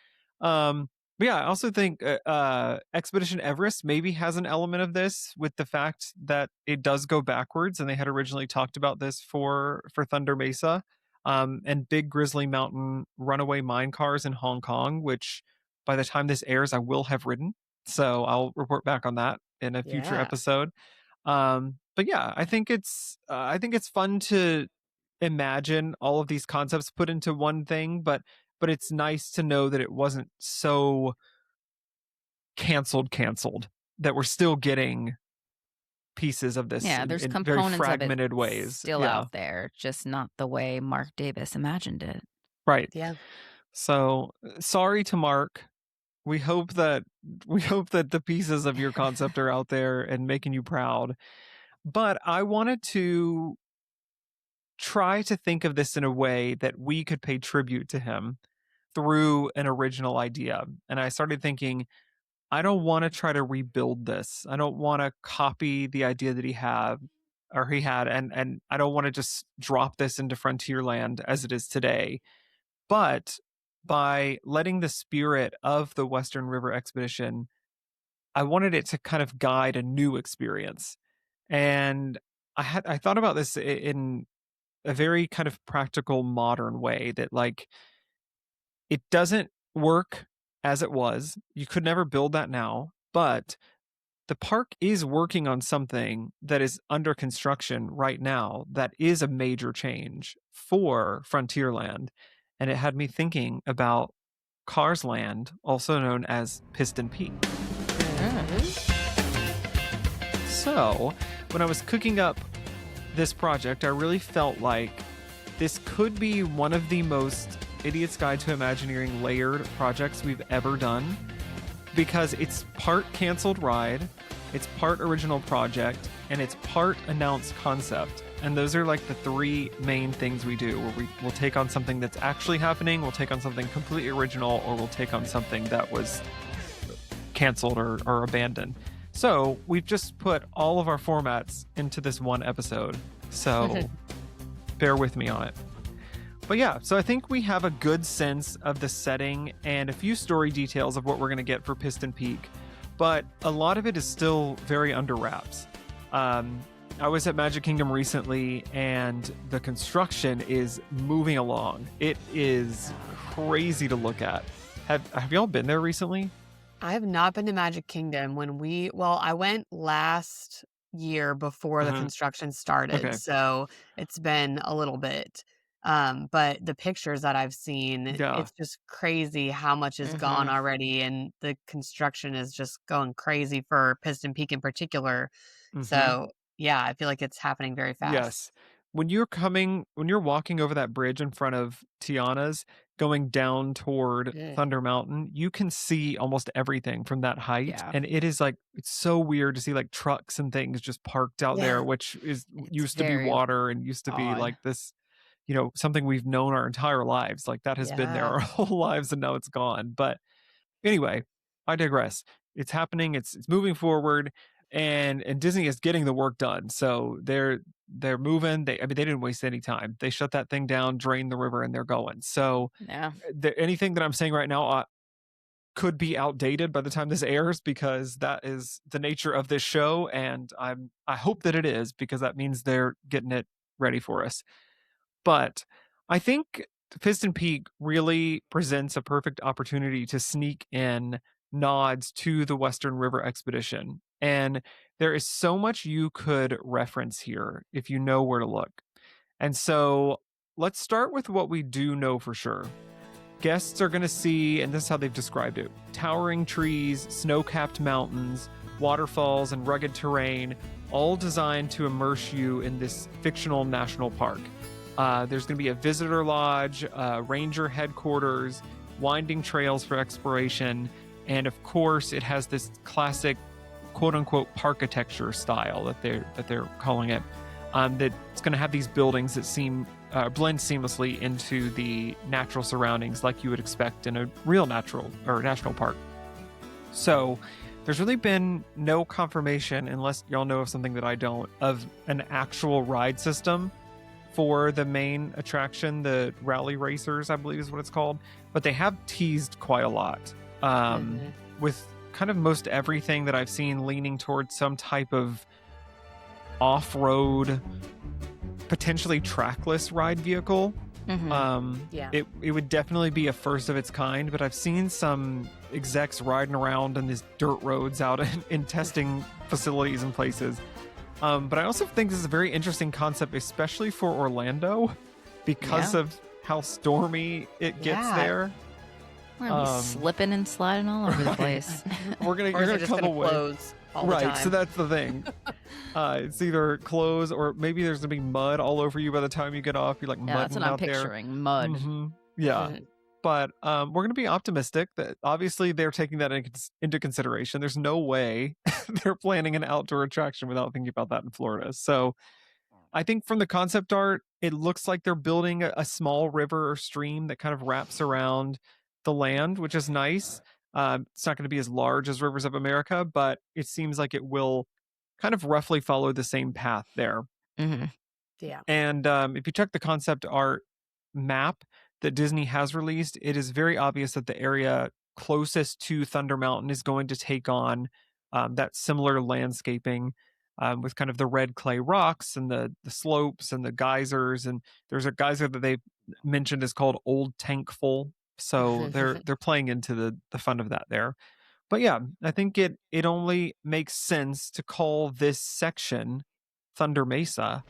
yeah, I also think Expedition Everest maybe has an element of this, with the fact that it does go backwards, and they had originally talked about this for Thunder Mesa, and Big Grizzly Mountain runaway mine cars in Hong Kong, which by the time this airs, I will have ridden. So I'll report back on that in a future Yeah. episode. But yeah, I think it's fun to imagine all of these concepts put into one thing, but it's nice to know that it wasn't so canceled, that we're still getting pieces of this Yeah, there's in very components of it fragmented ways. still Yeah, out there, just not the way Mark Davis imagined it. right. Yeah. So sorry to Mark. We hope that the pieces of your concept are out there and making you proud. But I wanted to try to think of this in a way that we could pay tribute to him through an original idea. And I started thinking, I don't want to try to rebuild this. I don't want to copy the idea that he had, and I don't want to just drop this into Frontierland as it is today. But by letting the spirit of the Western River Expedition, I wanted it to kind of guide a new experience. And I thought about this in a very kind of practical modern way, that like it doesn't work as it was. You could never build that now, but the park is working on something that is under construction right now that is a major change for Frontierland. And it had me thinking about Cars Land, also known as Piston Peak. Mhm. So, when I was cooking up this project, I really felt like this could be one of the most Idiot's Guide to Imagineering layered projects we've ever done, because it's part canceled ride, it's part original project, and it's part announced concept. And those are like the three main things we do, where we'll take on something that's actually happening, we'll take on something completely original, or we'll take on something that was canceled or abandoned. So we've just put all of our formats into this one episode. So bear with me on it. But yeah, so I think we have a good sense of the setting and a few story details of what we're going to get for Piston Peak, but a lot of it is still very under wraps. I was at Magic Kingdom recently, and the construction is moving along. It is crazy to look at. Have y'all been there recently? I have not been to Magic Kingdom. I went last year before the Mhm. construction started, Okay. so it's been a little bit. But the pictures that I've seen, Yeah. it's just crazy how much is gone Mhm. already, and the construction is just going crazy for Piston Peak in particular. Mhm. So, yeah, I feel like it's happening very fast. Yes. When you're walking over that bridge in front of Tiana's, going down toward Thunder Mountain, you can see almost everything from that height. Yeah. And it is like, it's so weird to see like trucks and things just parked out there, which is used to be water and used to be like this, you know, something we've known our entire lives. Like that has been there our whole lives and now it's gone. But anyway, I digress. It's happening. It's moving forward, and Disney is getting the work done. So they're moving. They didn't waste any time. They shut that thing down, drained the river, and they're going. So anything that I'm saying right now could be outdated by the time this airs, because that is the nature of this show, and I hope that it is, because that means they're getting it ready for us. But I think Piston Peak really presents a perfect opportunity to sneak in nods to the Western River Expedition. And there is so much you could reference here if you know where to look. And so let's start with what we do know for sure. Guests are going to see, and this is how they've described it, towering trees, snow-capped mountains, waterfalls, and rugged terrain, all designed to immerse you in this fictional national park. There's going to be a visitor lodge, ranger headquarters, winding trails for exploration, and of course, it has this classic quote-unquote parkitecture style that they're calling it. That's going to have these buildings that blend seamlessly into the natural surroundings, like you would expect in a real natural or national park. So there's really been no confirmation, unless y'all know of something that I don't, of an actual ride system for the main attraction, the Rally Racers, I believe is what it's called. But they have teased quite a lot, with kind of most everything that I've seen leaning towards some type of off-road, potentially trackless ride vehicle. It would definitely be a first of its kind, but I've seen some execs riding around on these dirt roads out in testing facilities and places. But I also think this is a very interesting concept, especially for Orlando, because of how stormy it gets there. We're gonna be slipping and sliding all over the place. You're gonna come away close all the time. So that's the thing. It's either close or maybe there's gonna be mud all over you by the time you get off. You're like mudding that's what I'm out there. picturing. Mud. But we're going to be optimistic that obviously they're taking that into consideration. There's no way they're planning an outdoor attraction without thinking about that in Florida. So I think from the concept art, it looks like they're building a small river or stream that kind of wraps around the land, which is nice. It's not going to be as large as Rivers of America, but it seems like it will kind of roughly follow the same path there. Yeah. And if you check the concept art map that Disney has released, it is very obvious that the area closest to Thunder Mountain is going to take on that similar landscaping, with kind of the red clay rocks and the slopes and the geysers. And there's a geyser that they mentioned is called Old Tankful. So they're playing into the fun of that there. But yeah, I think it only makes sense to call this section Thunder Mesa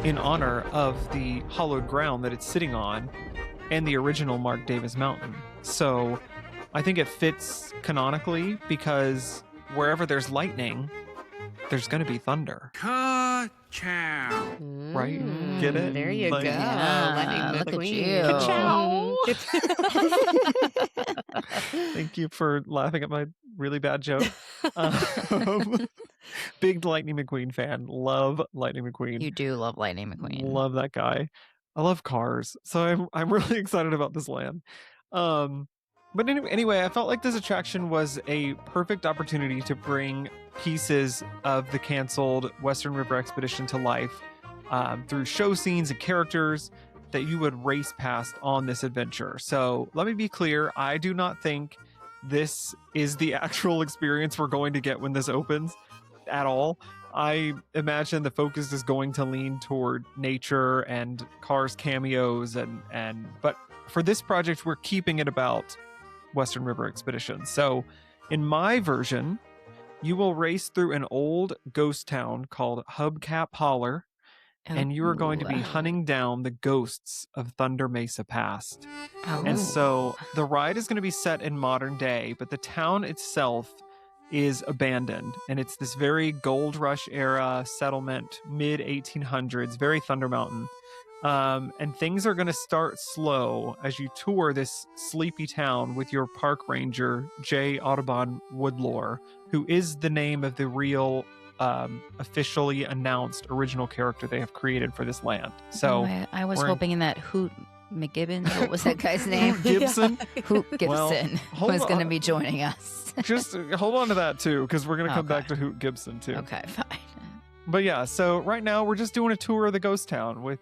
in honor of the hollowed ground that it's sitting on and the original Mark Davis Mountain. So I think it fits canonically, because wherever there's lightning, there's going to be thunder. Ka-chow. Right? Get it? There you go. Yeah, Lightning look McQueen. at you. Thank you for laughing at my really bad joke. Big Lightning McQueen fan. Love Lightning McQueen. You do love Lightning McQueen. Love that guy. I love cars, so I'm really excited about this land. But anyway, I felt like this attraction was a perfect opportunity to bring pieces of the canceled Western River Expedition to life, through show scenes and characters that you would race past on this adventure. So let me be clear, I do not think this is the actual experience we're going to get when this opens at all. I imagine the focus is going to lean toward nature and Cars cameos, but for this project, we're keeping it about Western River Expedition. So in my version, you will race through an old ghost town called Hubcap Holler, and you are going to be hunting down the ghosts of Thunder Mesa past. And so the ride is going to be set in modern day, but the town itself is abandoned, and it's this very gold rush era settlement, mid 1800s, very Thunder Mountain. And things are going to start slow as you tour this sleepy town with your park ranger, J. Audubon Woodlore, who is the name of the real officially announced original character they have created for this land. So I was hoping in that Hoot McGibbon, what was that guy's name? Gibson? Hoot Gibson was going to on. be joining us. Just hold on to that too, because we're going to come back to Hoot Gibson too. Okay, fine. But yeah, so right now we're just doing a tour of the ghost town with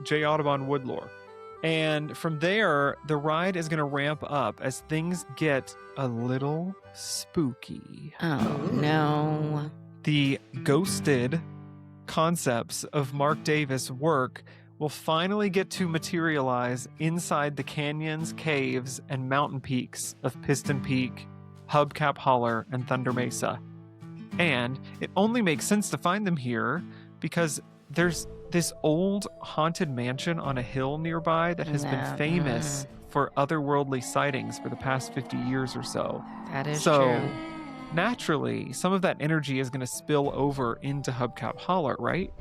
J. Audubon Woodlore. And from there, the ride is going to ramp up as things get a little spooky. Oh, no. The ghosted concepts of Mark Davis' work will finally get to materialize inside the canyons, caves, and mountain peaks of Piston Peak, Hubcap Holler, and Thunder Mesa. And it only makes sense to find them here because there's this old haunted mansion on a hill nearby that has been famous for otherworldly sightings for the past 50 years or so. That is so, true. Naturally, some of that energy is going to spill over into Hubcap Holler, right?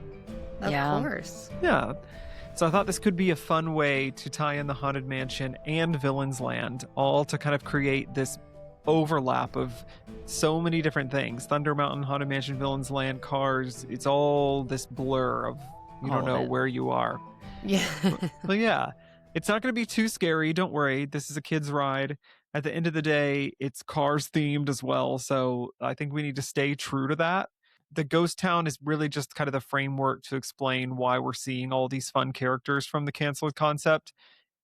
Of course. Yeah. So I thought this could be a fun way to tie in the Haunted Mansion and Villain's Land, all to kind of create this overlap of so many different things. Thunder Mountain, Haunted Mansion, Villain's Land, cars. It's all this blur of you don't know where you are. Yeah. But yeah, it's not going to be too scary. Don't worry. This is a kid's ride. At the end of the day, it's cars themed as well. So I think we need to stay true to that. The ghost town is really just kind of the framework to explain why we're seeing all these fun characters from the canceled concept.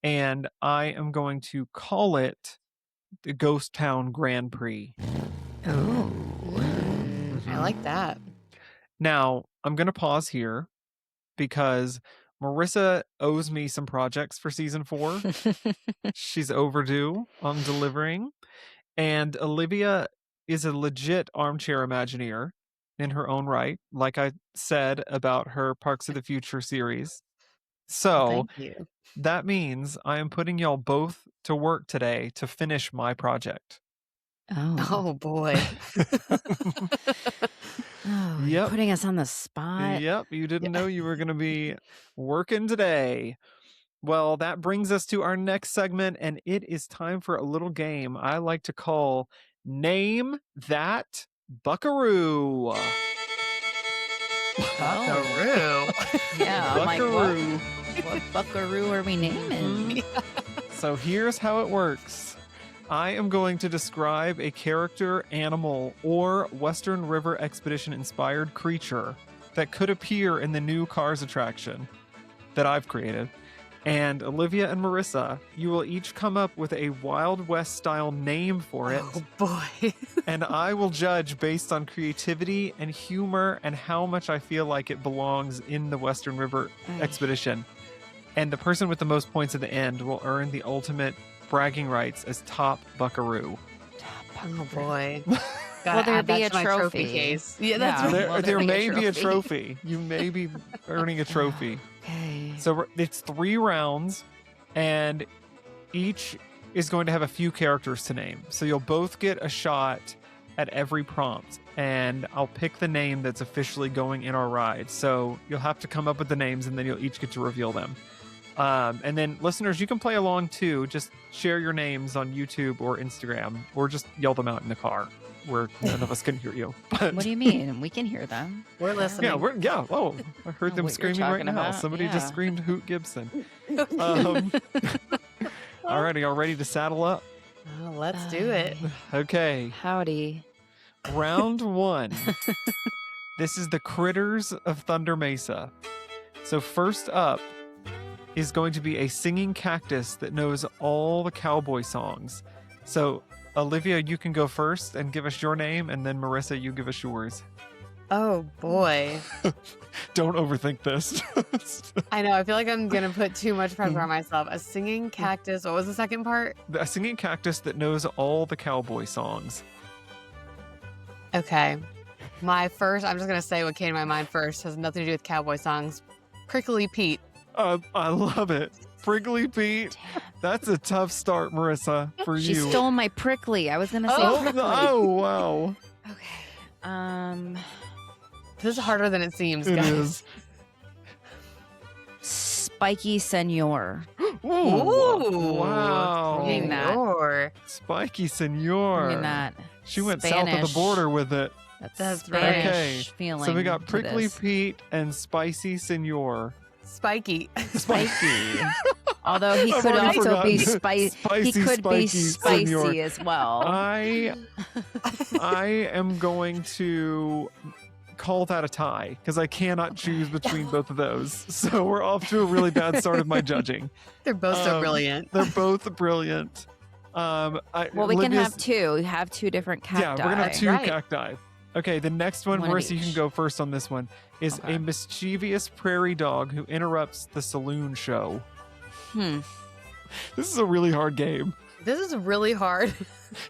And I am going to call it the Ghost Town Grand Prix. Oh. I like that. Now, I'm going to pause here because Marissa owes me some projects for season 4. She's overdue on delivering. And Olivia is a legit armchair Imagineer in her own right, like I said about her Parks of the Future series. So Thank you. that means I am putting y'all both to work today to finish my project. Oh boy. Oh, you're putting us on the spot. Yep, you didn't know you were going to be working today. Well, that brings us to our next segment, and it is time for a little game I like to call Name That Buckaroo. Buckaroo. Yeah, I'm like, Buckaroo. what buckaroo are we naming? So here's how it works. I am going to describe a character, animal, or Western River Expedition inspired creature that could appear in the new Cars attraction that I've created. And Olivia and Marissa, you will each come up with a Wild West style name for it. Oh boy. And I will judge based on creativity and humor and how much I feel like it belongs in the Western River Expedition. And the person with the most points at the end will earn the ultimate bragging rights as top buckaroo. Oh boy. Will there be a my trophy case? Yeah, that's Yeah. right. Will There be a may be a trophy? trophy. You may be earning a trophy. Okay. So it's 3 rounds, and each is going to have a few characters to name. So you'll both get a shot at every prompt, and I'll pick the name that's officially going in our ride. So you'll have to come up with the names, and then you'll each get to reveal them. And then listeners, you can play along too. Just share your names on YouTube or Instagram, or just yell them out in the car where none of us can hear you. But, What do you mean? We can hear them. We're listening. yeah. Oh, I heard them what you're screaming right talking now. about, Somebody yeah. just screamed Hoot Gibson. All right, are y'all ready to saddle up? Oh, let's do it. Okay, Howdy. round 1. This is the Critters of Thunder Mesa. So first up is going to be a singing cactus that knows all the cowboy songs. So Olivia, you can go first and give us your name, and then Marissa, you give us yours. Oh boy. Don't overthink this. I know. I feel like I'm going to put too much pressure on myself. A singing cactus. What was the second part? A singing cactus that knows all the cowboy songs. Okay. My first, I'm just going to say what came to my mind first. Has nothing to do with cowboy songs. Prickly Pete. I love it. Prickly Pete. That's a tough start, Marissa, for She you. stole my prickly. I was gonna say prickly. Oh, wow. Okay. This is harder than it seems, It guys. is. Spiky Senor. Ooh, Ooh. wow. Reading that. Senor. Spiky Senor. In that She went south of the Spanish- border with it. That's Spanish right. feeling. So we got to Prickly this. Pete and Spicy Senor. Spiky. Spiky. Although he I've could already also be forgotten. he Spicy, could be spiky spicy Senor. as well. I am going to call that a tie because I cannot choose between both of those. So we're off to a really bad start of my judging. They're both so Um, brilliant. They're both brilliant. Well, we can have two. We have two different cacti. Yeah, we're gonna have two Right. cacti. Okay, the next one, One of Marissa, you can each. go first on this one. Is Okay. a mischievous prairie dog who interrupts the saloon show. This is a really hard game, This is really hard.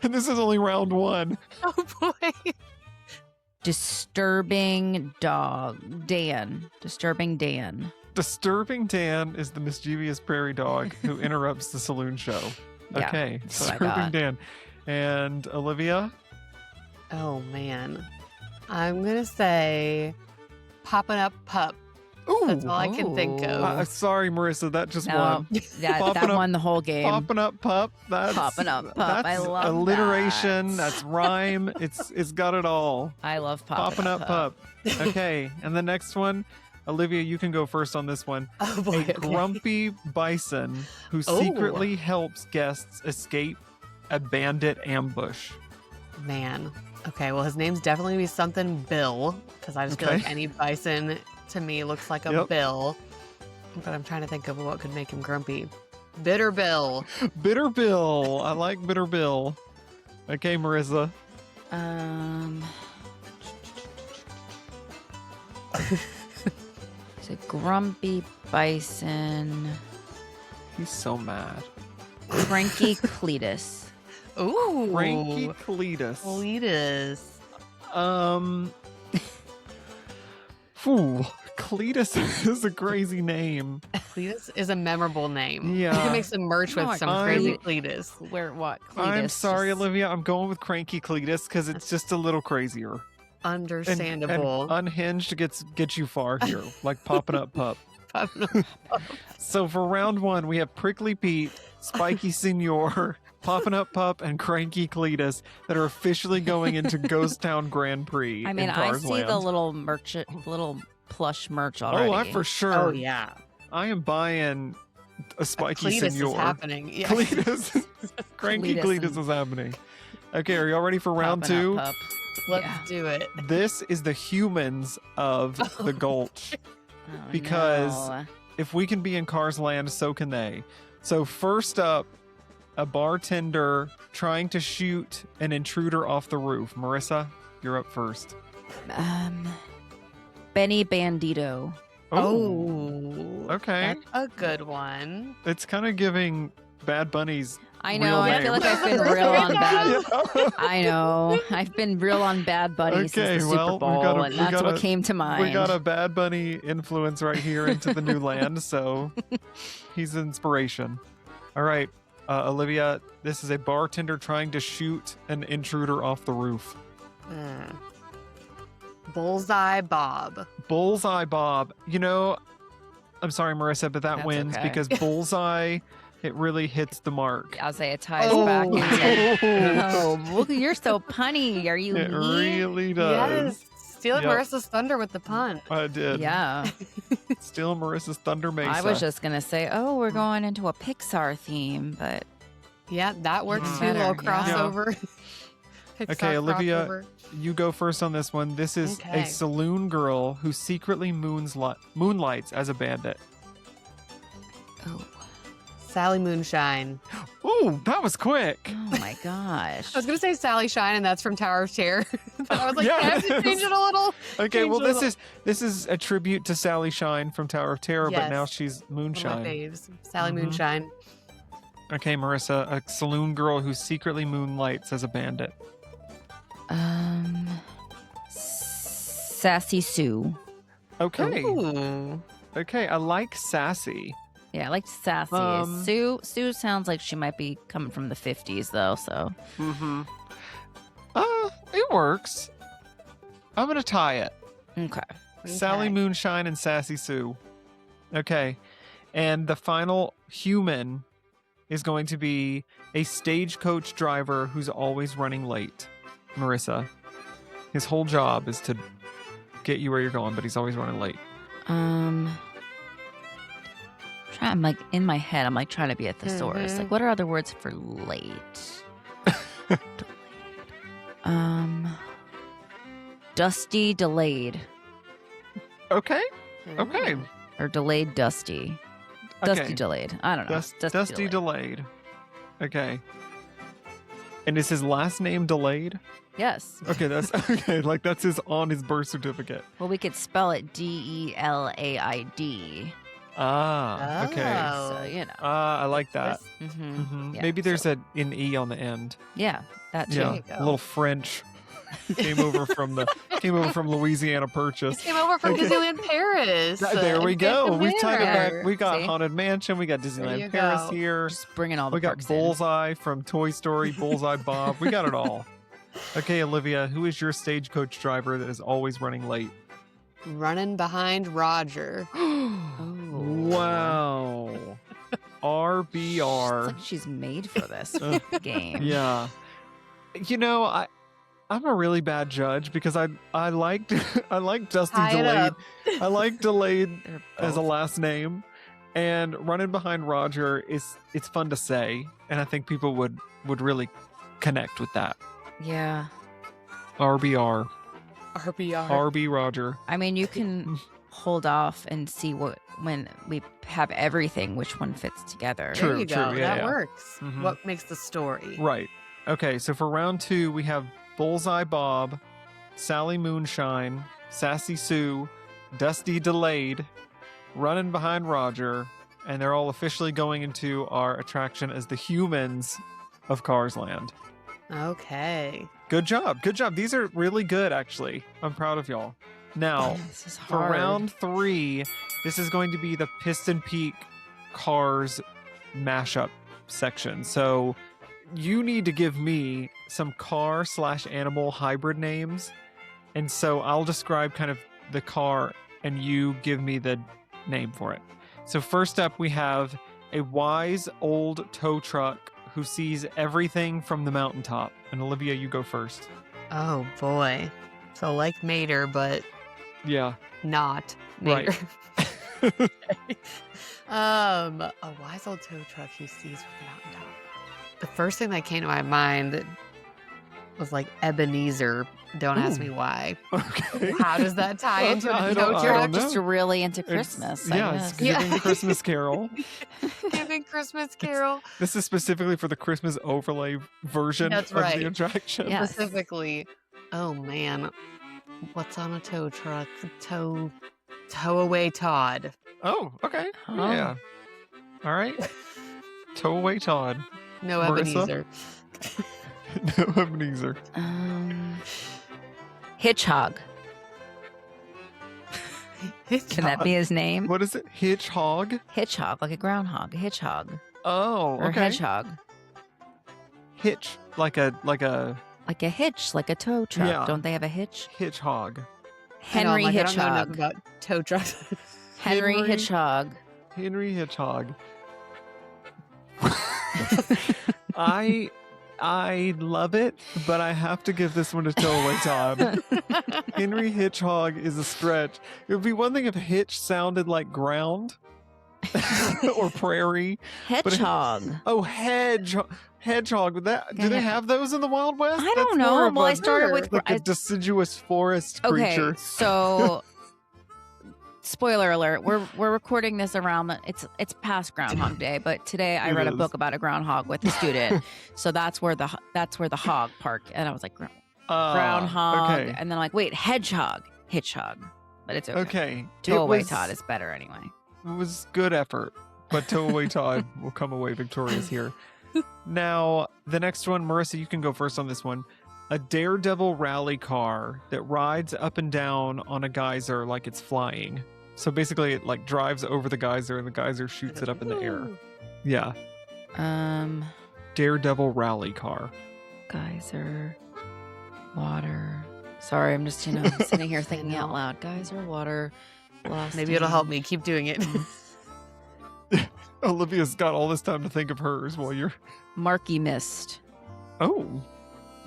and this is only round one. Oh boy. Disturbing dog. Dan. Disturbing Dan. Disturbing Dan is the mischievous prairie dog who interrupts the saloon show. Yeah, Okay, that's what I Disturbing got. Dan. And Olivia? Oh man. I'm gonna say popping up pup. Ooh. That's all I can think of. Sorry, Marissa, that just No, won. that Popping up- won the whole game. Popping up pup. That's Popping up pup. I That's love alliteration. that. That's rhyme. It's got it all. I love Popping up pup. Okay, and the next one, Olivia, you can go first on this one. Oh boy. A okay. grumpy bison who Oh. secretly helps guests escape a bandit ambush. Man. Okay, well his name's definitely gonna be something Bill, because I just feel Okay. like any bison to me looks like a Yep. Bill. But I'm trying to think of what could make him grumpy. Bitter Bill. Bitter Bill. I like Bitter Bill. Okay, Marissa. It's a grumpy bison. He's so mad. Cranky Cletus. Ooh. Frankie Cletus. Cletus. Phew, Cletus is a crazy name. Cletus is a memorable name. You Yeah. can make some merch with No, some I'm- crazy Cletus. Where what? Cletus. I'm sorry, just- Olivia. I'm going with Cranky Cletus because it's just a little crazier. And Understandable. unhinged gets you far here, like popping up pup. So for round one, we have Prickly Pete, Spiky Senor, Popping Up Pup, and Cranky Cletus that are officially going into Ghost Town Grand Prix. I mean, in I Cars see Land. the little plush merch already. Oh, I for sure. Oh yeah. I am buying a Spiky Cletus Senor. is happening. Yeah. Cletus, Cranky Cletus Cletus is happening. Okay, are y'all ready for round Popping two? up pup. Let's Yeah. do it. This is the humans of the Gulch. Oh, Because- no. If we can be in Cars Land, so can they. So first up, a bartender trying to shoot an intruder off the roof. Marissa, you're up first. Benny Bandito. Oh. Okay. That's a good one. It's kind of giving Bad Bunny's I real know. I feel name. like I've been real on bad. Yeah. I know. I've been real on Bad Bunny Okay, since the well, Super Bowl, and that's what came to mind. We got a Bad Bunny influence right here into the new land, so he's inspiration. All right, Olivia, this is a bartender trying to shoot an intruder off the roof. Bullseye Bob. Bullseye Bob. You know, I'm sorry, Marissa, but that That's wins okay. because Bullseye, it really hits the mark. I'll say it ties Oh. back into. It Oh, look, you're so punny. Are you me? really does. Yes. Stealing Yep. Marissa's thunder with the pun. I did. Yeah. Still Marissa's Thunder Mesa. I was just gonna say, oh, we're going into a Pixar theme, but Yeah, that works Mm. too. A little Better, yeah. crossover. Pixar Okay, Olivia, crossover. You go first on this one. This is Okay. a saloon girl who secretly moonlights as a bandit. oh, Sally Moonshine. Ooh, that was quick. oh my gosh. I was gonna say Sally Shine, and that's from Tower of Terror. I was like, Yeah, can I have it to is. change it a little? Okay, Change well a little. this is a tribute to Sally Shine from Tower of Terror, but Yes. now she's One of my Moonshine. faves. Sally Mhm. Moonshine. Okay, Marissa, a saloon girl who secretly moonlights as a bandit. Sassy Sue. Okay. Ooh. Okay, I like sassy. Yeah, I like sassy. Um, Sue sounds like she might be coming from the 50s though, so Mm-hmm. It works. I'm gonna tie it. okay. Sally Okay. Moonshine and Sassy Sue. Okay. And the final human is going to be a stagecoach driver who's always running late. Marissa. His whole job is to get you where you're going, but he's always running late. I'm like in my head, I'm like trying to be a thesaurus. Like, what are other words for late? Dusty delayed. Okay. Okay. Or delayed dusty. Dusty Okay. delayed. I don't know. Dusty delayed. Okay. And is his last name Delayed? Yes. Okay, that's okay. Like that's on his birth certificate. Well, we could spell it Delaid. Ah. Okay. So, you know. I like that. Mm-hmm. Yeah, Maybe there's an E on the end. Yeah, that too. Yeah, a little French. came over from Louisiana Purchase. Came over from Disneyland Paris. There we go. We've tied it back. We got See? Haunted Mansion. We got Disneyland Paris go. here. Just bringing all the We got parks in. Bullseye from Toy Story. Bullseye Bob. We got it all. Okay, Olivia, who is your stagecoach driver that is always running late? Running behind Roger. Wow. RBR. It's like she's made for this game. Yeah. You know, I'm a really bad judge because I liked Dusty Tie it Delayed. up. I like Delayed They're as a both- last name, and running behind Roger it's fun to say, and I think people would really connect with that. Yeah. RBR. RBR. RB Roger. I mean, you can hold off and see when we have everything, which one fits together. True, There you go. yeah, that yeah. works. Mhm. What makes the story? Right. Okay, so for round 2 we have Bullseye Bob, Sally Moonshine, Sassy Sue, Dusty Delayed, running behind Roger, and they're all officially going into our attraction as the humans of Cars Land. Okay. Good job. Good job. These are really good, actually. I'm proud of y'all. Now, This is for hard. round 3, this is going to be the Piston Peak Cars mashup section. So you need to give me some car/animal hybrid names. And so I'll describe kind of the car and you give me the name for it. So first up, we have a wise old tow truck who sees everything from the mountaintop. And Olivia, you go first. Oh boy. So like Mater, but Yeah. not Right. Mater. A wise old tow truck who sees from the mountaintop. The first thing that came to my mind was like Ebenezer. Don't ask me why. Okay. How does that tie I into a don't- tow I You're don't truck? just know. really into Christmas. I Yeah, guess. it's giving Christmas Carol. Giving Christmas Carol. This is specifically for the Christmas overlay version That's of the right. attraction. Yeah. Yes. Specifically. Oh man. What's on a tow truck? Tow away Todd. Oh, okay. Oh. Yeah. All right. Tow away Todd. No Marissa? Ebenezer. No Ebenezer. Hitchhog. Can that be his name? What is it? Hitchhog? Hitchhog, like a groundhog. A hedgehog. Oh, Or okay. hedgehog. Hitch, like a Like a hitch, like a tow truck. Yeah. Don't they have a hitch? hitchhog. I Henry don't know enough Hitchhog. about tow trucks. Henry Henry- Hitchhog. Henry Hitchhog. I love it, but I have to give this one to Tow Away Todd. Henry Hitchhog is a stretch. It would be one thing if hitch sounded like ground or prairie. Hedgehog. Oh, hedgehog. Would that, do they Yeah. have those in the Wild West? I That's don't know. more of Well, a- I started with like a deciduous forest Okay, creature. so spoiler alert, we're recording this around it's past Groundhog Day, but today I It read a is. book about a groundhog with a student. So that's where the hog park, and I was like groundhog, Okay. and then I'm like, wait, hedgehog, hitchhog. But it's okay. Okay. Tow It Away was- Todd is better anyway. It was good effort, but Tow Away Todd will come away victorious here. Now, the next one, Marissa, you can go first on this one. A daredevil rally car that rides up and down on a geyser like it's flying. So basically, it like drives over the geyser and the geyser shoots it up in the air. Yeah. Daredevil rally car. Geyser, water. Sorry, I'm just sitting here thinking out know. loud. Geyser, water, Maybe it'll help me. Keep doing it. Olivia's got all this time to think of hers while you're. Marky Mist. Oh,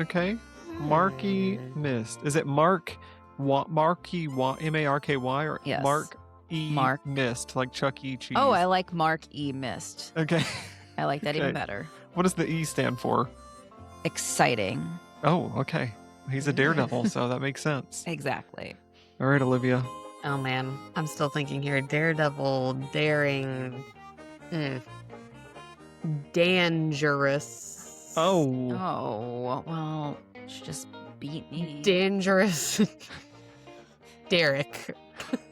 okay. Marky Mist. Is it Marky Marky M-A-R-K-Y or Yes. Mark E Mark. Mist, like Chuck E. Cheese? Oh, I like Mark E. Mist. Okay. I like that even Okay. better. What does the E stand for? Exciting. Oh, okay. He's a daredevil, so that makes sense. Exactly. All right, Olivia. Oh man, I'm still thinking here. Daredevil, daring, dangerous. Oh. Oh, well, she just beat me. Dangerous. Derek.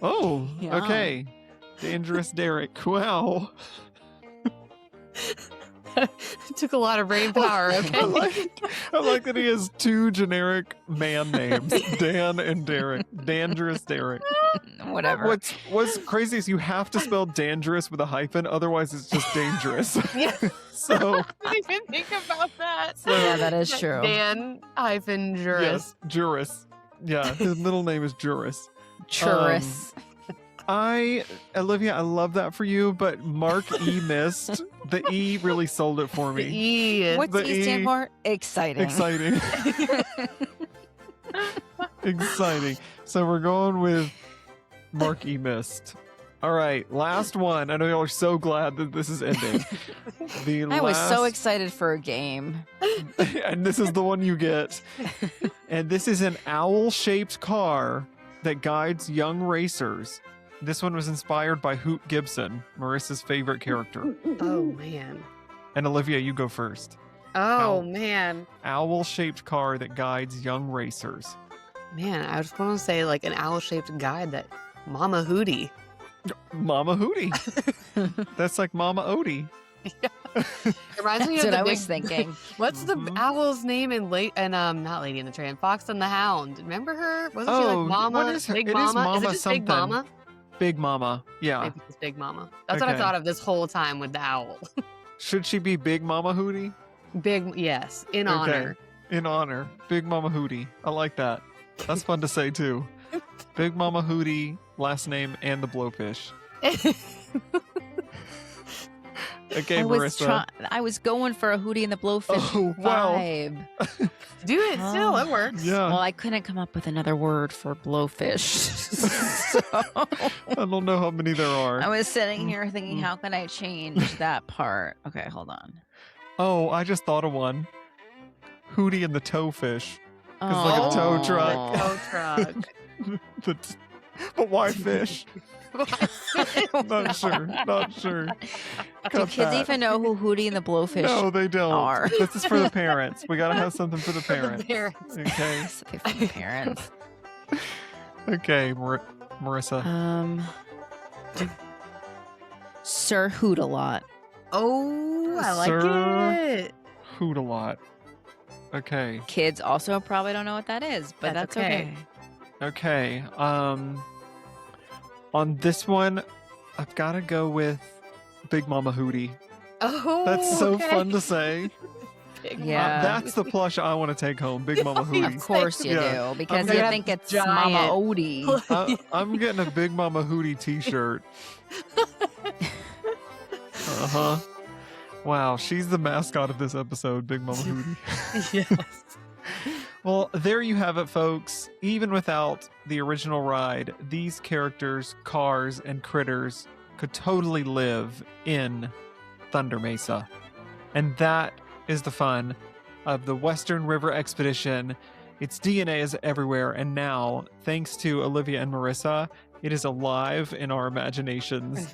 Oh, Yeah. okay. Dangerous Derek. Wow. Took a lot of brain power, okay? I like that he has two generic man names, Dan and Derek. Dangerous Derek. Whatever. What's crazy is you have to spell dangerous with a hyphen, otherwise it's just dangerous. Yeah. So I didn't even think about that. Yeah, that is true. Dan-Juris. yes, Juris. Yeah, his middle name is Juris. Churus. Olivia, I love that for you, but Mark E missed. The E really sold it for The me. E. What's the E stand E- for? Exciting. Exciting. Exciting. So we're going with Mark E missed. All right, last one. I know y'all are so glad that this is ending. I was so excited for a game. And this is the one you get. And this is an owl-shaped car that guides young racers. This one was inspired by Hoot Gibson, Marissa's favorite character. Oh, man. And Olivia, you go first. Oh, Ow. man. Owl-shaped car that guides young racers. Man, I was going to say like an owl-shaped guide that Mama Hootie. Mama Hootie. That's like Mama Odie. Reminds me That's of what the I big, was thinking. What's the Mhm. owl's name in not Lady in the Tramp, Fox and the Hound? Remember her? Wasn't she Oh, like Mama? what is her- Big it is Mama? Mama it just Big something. Mama? Big Mama. Yeah. Maybe it's Big Mama. That's what I Okay. thought of this whole time with the owl. Should she be Big Mama Hootie? Big, yes, in Okay. honor. In honor. Big Mama Hootie. I like that. That's fun to say too. Big Mama Hootie, last name, and the blowfish. Okay, Marissa. I was going for a Hootie and the Blowfish Oh, wow. vibe. Do it still, it works. Yeah. Well, I couldn't come up with another word for blowfish. So I don't know how many there are. I was sitting here thinking, how can I change that part? Okay, hold on. Oh, I just thought of one. Hootie and the Towfish. It's like a tow truck. Tow truck. But why fish? Not sure. Not sure. Do Cut kids that. even know who Hootie and the Blowfish No, they don't. are? This is for the parents. We gotta have something for the For the parents. parents. Okay. Something for the parents. Okay, Marissa. Sir Hoot-a-Lot. Oh, I like Sir. it. Hoot a lot. Okay. Kids also probably don't know what that is, but That's that's okay. Okay. On this one, I've gotta go with Big Mama Hootie. Oh, That's so okay. fun to say. Big Yeah. That's the plush I want to take home. Big Mama Of Hootie. course you Yeah. do, because I'm you gonna think it's giant- Mama Odie. I'm getting a Big Mama Hootie t-shirt. Uh-huh. Wow, she's the mascot of this episode, Big Mama Hootie. Yes. Well, there you have it, folks. Even without the original ride, these characters, cars, and critters could totally live in Thunder Mesa. And that is the fun of the Western River Expedition. Its DNA is everywhere, and now, thanks to Olivia and Marissa, it is alive in our imaginations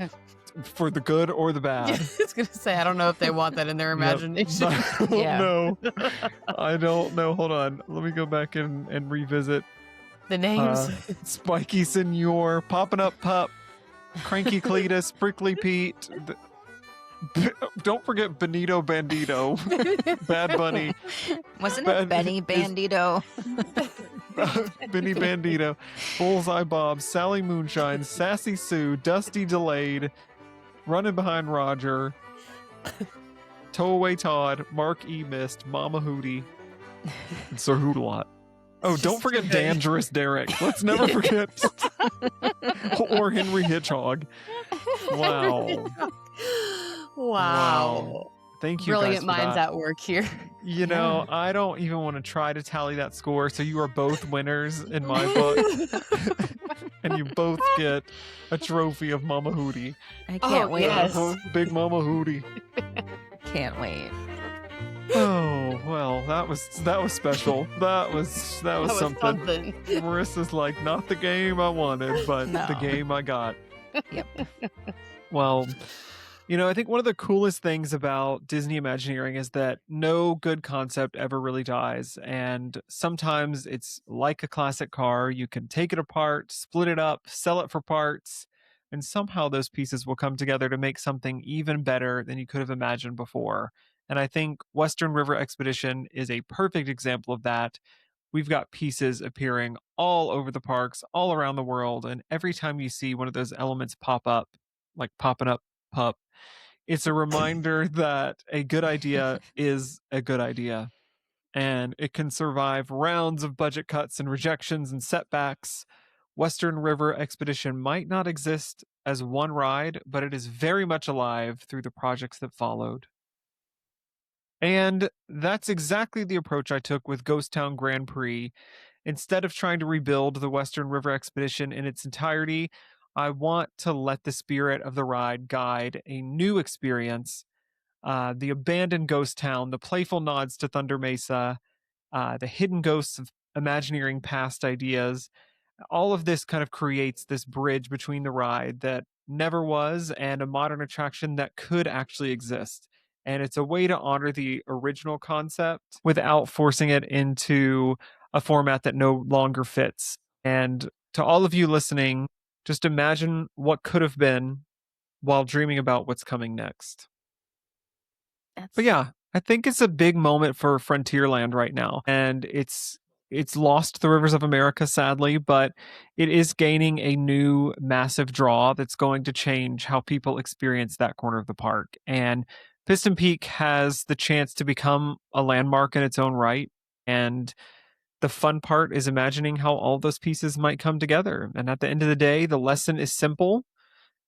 for the good or the Yeah, I bad. was gonna say I don't know if they want that in their imagination. I don't Yeah. know. I don't know. Hold on. Let me go back and revisit. The names. Spiky Senor, Popping Up Pup, Cranky Cletus, Prickly Pete. Don't forget Benito Bandito, Bad Bunny, Wasn't Bad- it Benny Bandito? Benny Bandito, Bullseye Bob, Sally Moonshine, Sassy Sue, Dusty Delayed, Running Behind Roger, Towaway Todd, Mark E. Mist, Mama Hootie, and Sir Hoot-a-Lot. Oh, don't forget Dangerous Derek. Let's never forget. Or Henry Hitchhog. Wow. Wow. Thank you Brilliant guys for minds that. at work here. You know, I don't even want to try to tally that score, so you are both winners in my book. And you both get a trophy of Mama Hootie. I can't wait. Yes. Big Mama Hootie. Can't wait. Oh, well, that was special. That was something. Marissa's like, not the game I wanted, but the game I got. Yep. Well, you know, I think one of the coolest things about Disney Imagineering is that no good concept ever really dies. And sometimes it's like a classic car. You can take it apart, split it up, sell it for parts, and somehow those pieces will come together to make something even better than you could have imagined before. And I think Western River Expedition is a perfect example of that. We've got pieces appearing all over the parks, all around the world. And every time you see one of those elements pop up, like popping up, pup, it's a reminder that a good idea is a good idea. And it can survive rounds of budget cuts and rejections and setbacks. Western River Expedition might not exist as one ride, but it is very much alive through the projects that followed. And that's exactly the approach I took with Ghost Town Grand Prix. Instead of trying to rebuild the Western River Expedition in its entirety, I want to let the spirit of the ride guide a new experience. The abandoned ghost town, the playful nods to Thunder Mesa, the hidden ghosts of Imagineering past ideas. All of this kind of creates this bridge between the ride that never was and a modern attraction that could actually exist. And it's a way to honor the original concept without forcing it into a format that no longer fits. And to all of you listening, just imagine what could have been while dreaming about what's coming next. But yeah, I think it's a big moment for Frontierland right now. And it's lost the Rivers of America, sadly, but it is gaining a new massive draw that's going to change how people experience that corner of the park. And Piston Peak has the chance to become a landmark in its own right. And the fun part is imagining how all those pieces might come together. And at the end of the day, the lesson is simple.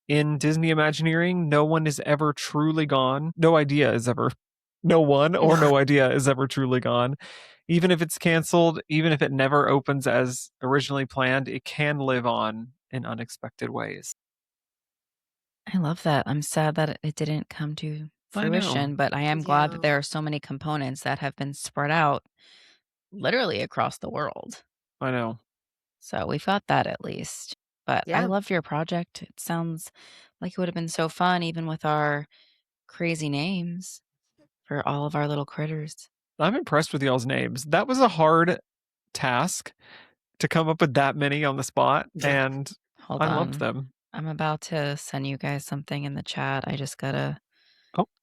In Disney Imagineering, no one is ever truly gone. No one or no idea is ever truly gone. Even if it's canceled, even if it never opens as originally planned, it can live on in unexpected ways. I love that. I'm sad that it didn't come to fruition, but I am glad that there are so many components that have been spread out literally across the world. I know. So we've got that at least. But I love your project. It sounds like it would have been so fun, even with our crazy names for all of our little critters. I'm impressed with y'all's names. That was a hard task to come up with that many on the spot, and Hold I on. loved them. I'm about to send you guys something in the chat. I just gotta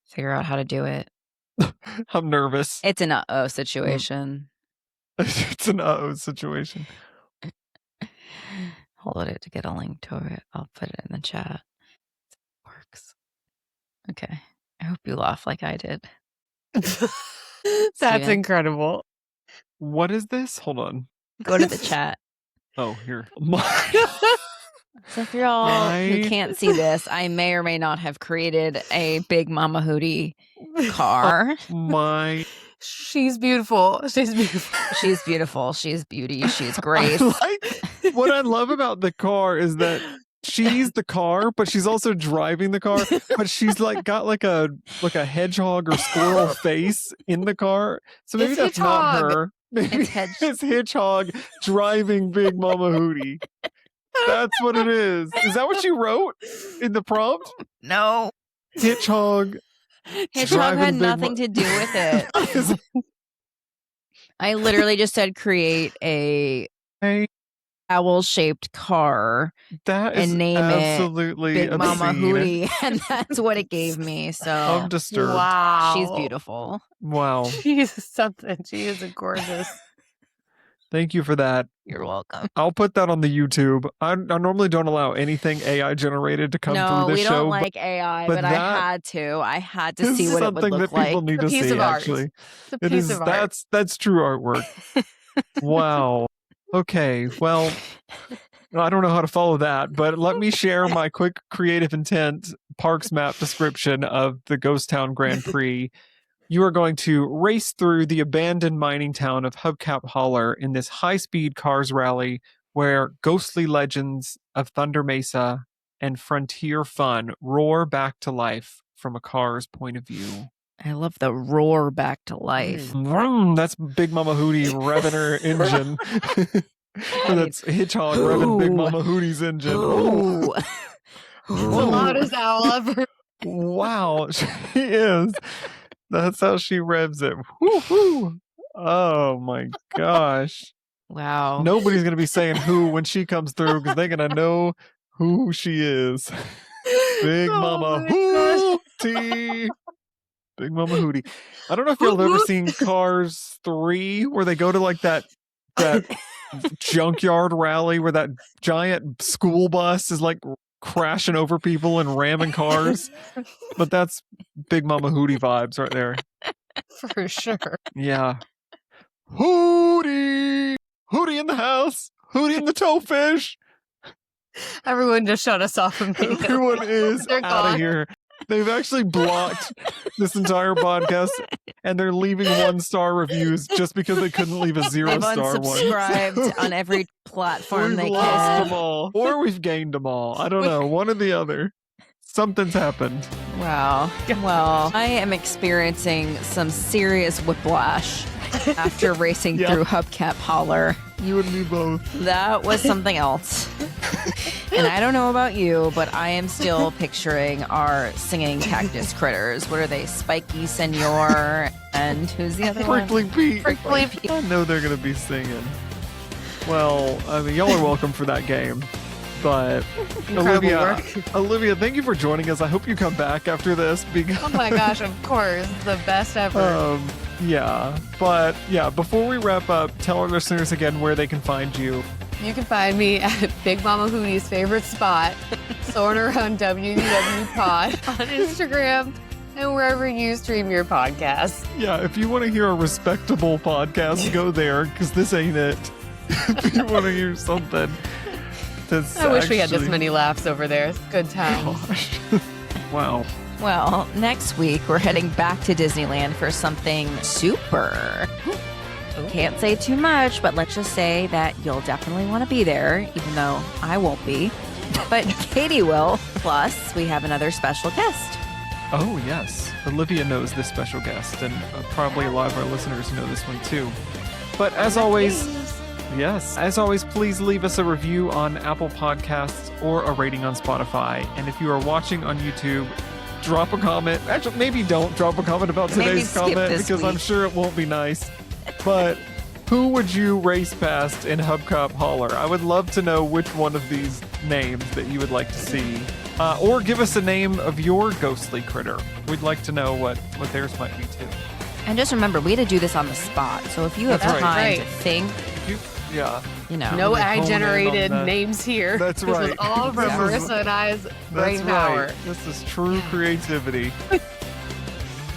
figure out how to do it. I'm nervous. It's an uh-oh situation. It's an uh-oh situation. Hold it to get a link to it. I'll put it in the chat. It works. Okay. I hope you laugh like I did. That's incredible. What is this? Hold on. Go to the chat. Oh, here. So for y'all who can't see this, I may or may not have created a big Mama Hootie car. She's beautiful. She's beautiful. She's beautiful. She's beauty. She's grace. What I love about the car is that she's the car, but she's also driving the car. But she's got like a hedgehog or squirrel face in the car. So maybe that's not her. Maybe it's Hedgehog driving Big Mama Hootie. That's what it is. Is that what you wrote in the prompt? No. Hedgehog had nothing to do with it. I literally just said create a owl-shaped car and name absolutely it Big obscene. Mama Hootie, and that's what it gave me. So I'm disturbed. Wow. She's beautiful. Wow. She's something. She is gorgeous. Thank you for that. You're welcome. I'll put that on the YouTube. I normally don't allow anything AI generated to come through this show. No, we don't like AI, but I had to. I had to see what it would look like. This is something that people need to see, actually. It's a piece of art. That's true artwork. Wow. Okay, well, I don't know how to follow that, but let me share my quick creative intent parks map description of the Ghost Town Grand Prix. You are going to race through the abandoned mining town of Hubcap Holler in this high-speed cars rally where ghostly legends of Thunder Mesa and frontier fun roar back to life from a car's point of view. I love the roar back to life. Vroom, that's Big Mama Hootie revving her engine. Or that's Hitchhog revving Big Mama Hootie's engine. Ooh. The loudest owl ever. Wow, she is. That's how she revs it. Woo-hoo. Oh my gosh. Wow. Nobody's going to be saying who when she comes through because they're going to know who she is. Big Mama Hootie. Big Mama Hootie. I don't know if y'all have ever seen Cars 3 where they go to like that junkyard rally where that giant school bus is like crashing over people and ramming cars. But that's Big Mama Hootie vibes right there. For sure. Yeah. Hootie! Hootie in the house! Hootie in the toefish! Everyone just shut us off immediately. Everyone is They're out of gone. here. They've actually blocked this entire podcast and they're leaving 1-star reviews just because they couldn't leave a They've 0-star one. unsubscribed on every platform We've they lost can. them all. Or we've gained them all. I don't know. One or the other. Something's happened. Wow. Well, I am experiencing some serious whiplash after racing Yeah. through Hubcap Holler. You and me both. That was something else. And I don't know about you, but I am still picturing our singing cactus critters. What are they? Spiky Senor and who's the other one? Prickly Pete. Prickly Pete. I know they're going to be singing. Well, I mean, y'all are welcome for that game. But Incredible work. Olivia, thank you for joining us. I hope you come back after this because Oh my gosh, of course. The best ever. yeah. But yeah, before we wrap up, tell our listeners again where they can find you. You can find me at Big Mama Hootie's favorite spot, soaring around WDW Pod on Instagram and wherever you stream your podcasts. Yeah, if you want to hear a respectable podcast, go there because this ain't it. If you want to hear something that's I wish we had this actually- many laughs over there. It's good times. Gosh. Wow. Well, next week we're heading back to Disneyland for something super. Can't say too much, but let's just say that you'll definitely want to be there, even though I won't be. But Kaity will. Plus, we have another special guest. Oh, yes. Olivia knows this special guest, and probably a lot of our listeners know this one too. But as always, yes, as always, please leave us a review on Apple Podcasts or a rating on Spotify. And if you are watching on YouTube, drop a comment. Actually, maybe don't drop a comment about Maybe today's skip comment this because I'm week. sure it won't be nice. But who would you race past in Hubcap Holler? I would love to know which one of these names that you would like to see. Or give us a name of your ghostly critter. We'd like to know what theirs might be too. And just remember, we had to do this on the spot. So if you have That's time right. to think, Yeah. you know. No really hone in on AI-generated that. names here. That's This right. was all from Yeah. Marissa and I's That's brain power. right. This is true creativity.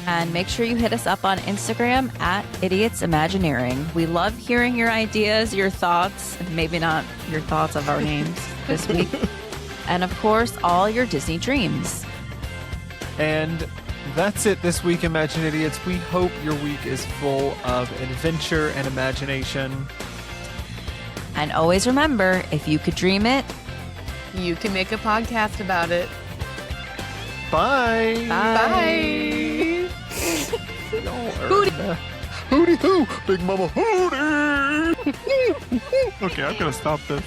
And make sure you hit us up on Instagram at Idiots Imagineering. We love hearing your ideas, your thoughts, maybe not your thoughts of our names this week. And of course, all your Disney dreams. And that's it this week, Imagine Idiots. We hope your week is full of adventure and imagination. And always remember, if you could dream it, You can make a podcast about it. Bye. Bye. Hootie. Hootie hoo. Big Mama Hootie. Okay, I'm going to stop this.